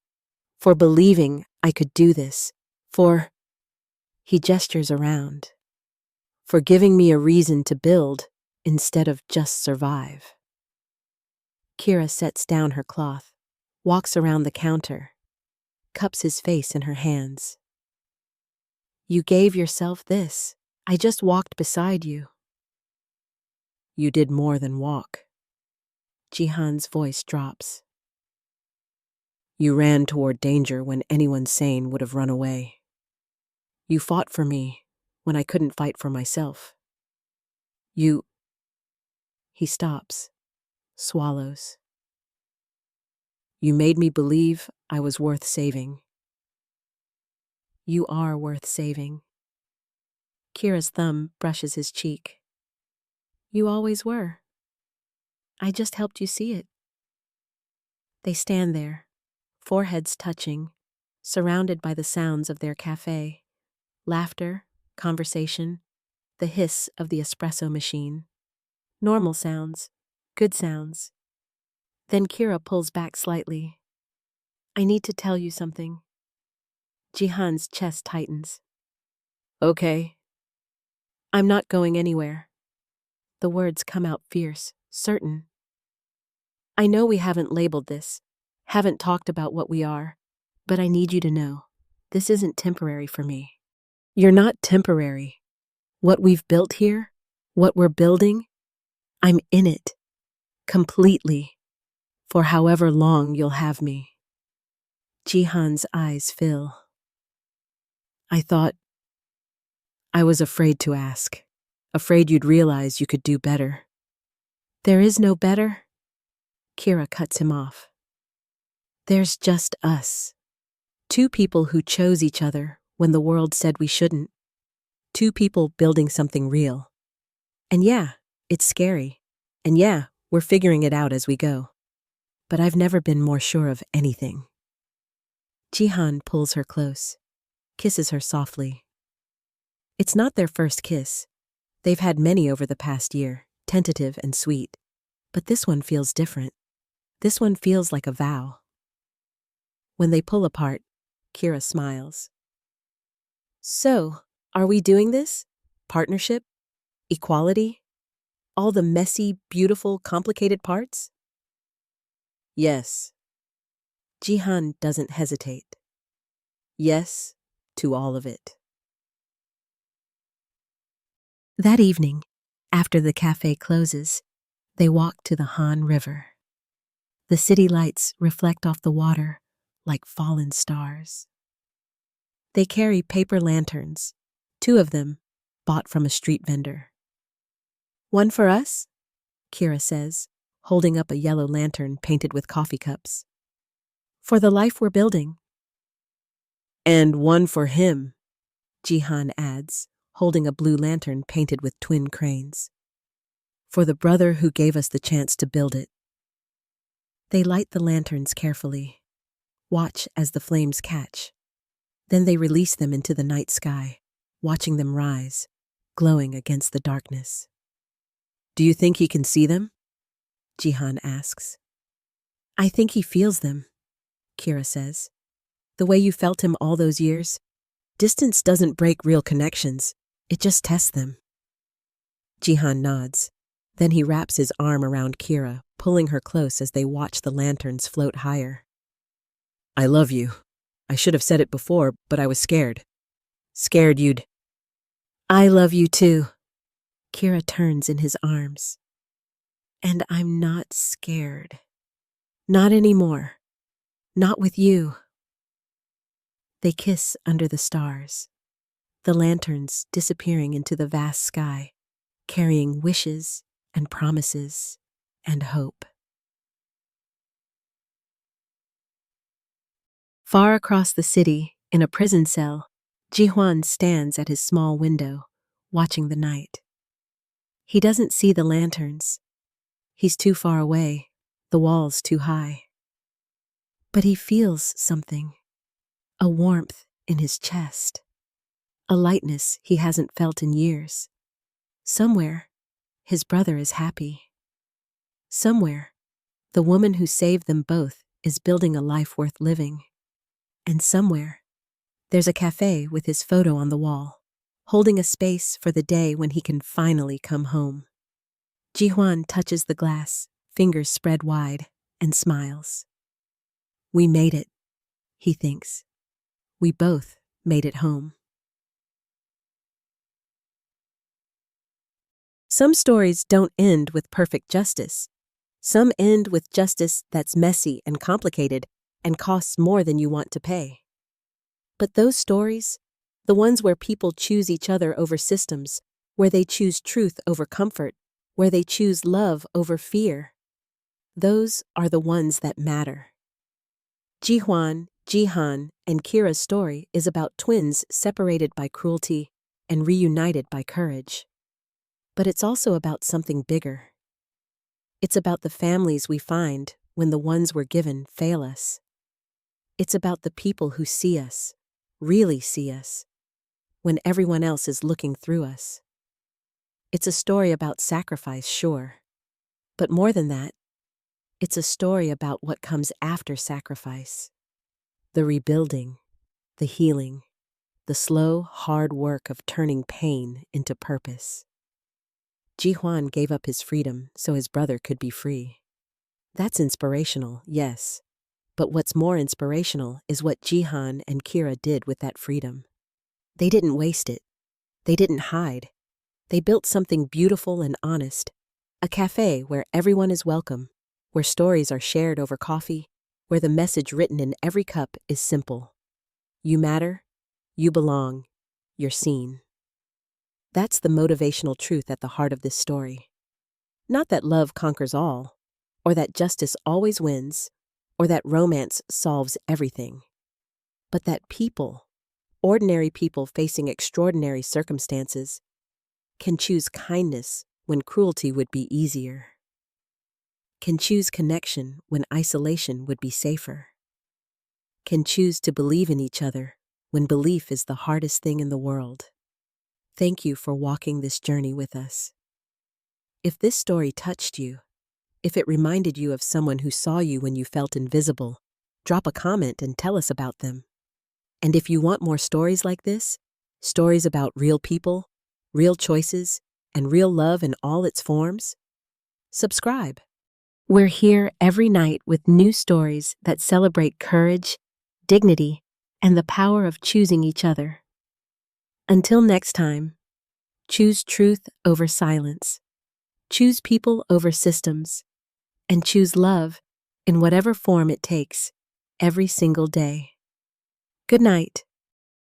For believing I could do this. For... He gestures around. For giving me a reason to build instead of just survive. Kira sets down her cloth, walks around the counter, cups his face in her hands. You gave yourself this. I just walked beside you. You did more than walk. Jihan's voice drops. You ran toward danger when anyone sane would have run away. You fought for me when I couldn't fight for myself. You... He stops, swallows. You made me believe I was worth saving. You are worth saving. Kira's thumb brushes his cheek. You always were. I just helped you see it. They stand there, foreheads touching, surrounded by the sounds of their cafe. Laughter, conversation, the hiss of the espresso machine. Normal sounds, good sounds. Then Kira pulls back slightly. I need to tell you something. Jihan's chest tightens. Okay. I'm not going anywhere. The words come out fierce, certain. I know we haven't labeled this, haven't talked about what we are, but I need you to know, this isn't temporary for me. You're not temporary. What we've built here, what we're building, I'm in it, completely, for however long you'll have me. Jihan's eyes fill. I was afraid to ask, afraid you'd realize you could do better. There is no better? Kira cuts him off. There's just us. Two people who chose each other when the world said we shouldn't. Two people building something real. And yeah, it's scary. And yeah, we're figuring it out as we go. But I've never been more sure of anything. Jihan pulls her close, kisses her softly. It's not their first kiss. They've had many over the past year, tentative and sweet. But this one feels different. This one feels like a vow. When they pull apart, Kira smiles. So, are we doing this? Partnership? Equality? All the messy, beautiful, complicated parts? Yes. Jihan doesn't hesitate. Yes to all of it. That evening, after the cafe closes, they walk to the Han River. The city lights reflect off the water, like fallen stars. They carry paper lanterns, 2 of them bought from a street vendor. "One for us?" Kira says, holding up a yellow lantern painted with coffee cups. "For the life we're building." "And one for him," Jihan adds, holding a blue lantern painted with twin cranes. "For the brother who gave us the chance to build it." They light the lanterns carefully, watch as the flames catch. Then they release them into the night sky, watching them rise, glowing against the darkness. "Do you think he can see them?" Jihan asks. "I think he feels them," Kira says. "The way you felt him all those years. Distance doesn't break real connections, it just tests them." Jihan nods. Then he wraps his arm around Kira, pulling her close as they watch the lanterns float higher. "I love you. I should have said it before, but I was scared. Scared you'd—" "I love you too." Kira turns in his arms. "And I'm not scared. Not anymore. Not with you." They kiss under the stars, the lanterns disappearing into the vast sky, carrying wishes and promises and hope. Far across the city, in a prison cell, Jihuan stands at his small window, watching the night. He doesn't see the lanterns. He's too far away, the walls too high. But he feels something, a warmth in his chest, a lightness he hasn't felt in years. Somewhere, his brother is happy. Somewhere, the woman who saved them both is building a life worth living. And somewhere, there's a cafe with his photo on the wall, holding a space for the day when he can finally come home. Jihuan touches the glass, fingers spread wide, and smiles. "We made it," he thinks. "We both made it home." Some stories don't end with perfect justice. Some end with justice that's messy and complicated and costs more than you want to pay. But those stories, the ones where people choose each other over systems, where they choose truth over comfort, where they choose love over fear, those are the ones that matter. Jihuan, Jihan, and Kira's story is about twins separated by cruelty and reunited by courage. But it's also about something bigger. It's about the families we find when the ones we're given fail us. It's about the people who see us, really see us, when everyone else is looking through us. It's a story about sacrifice, sure. But more than that, it's a story about what comes after sacrifice. The rebuilding, the healing, the slow, hard work of turning pain into purpose. Jihuan gave up his freedom so his brother could be free. That's inspirational, yes. But what's more inspirational is what Jihan and Kira did with that freedom. They didn't waste it. They didn't hide. They built something beautiful and honest. A cafe where everyone is welcome, where stories are shared over coffee, where the message written in every cup is simple. You matter, you belong, you're seen. That's the motivational truth at the heart of this story. Not that love conquers all, or that justice always wins, or that romance solves everything, but that people, ordinary people facing extraordinary circumstances, can choose kindness when cruelty would be easier, can choose connection when isolation would be safer, can choose to believe in each other when belief is the hardest thing in the world. Thank you for walking this journey with us. If this story touched you, if it reminded you of someone who saw you when you felt invisible, drop a comment and tell us about them. And if you want more stories like this, stories about real people, real choices, and real love in all its forms, subscribe. We're here every night with new stories that celebrate courage, dignity, and the power of choosing each other. Until next time, choose truth over silence, choose people over systems, and choose love in whatever form it takes every single day. Good night.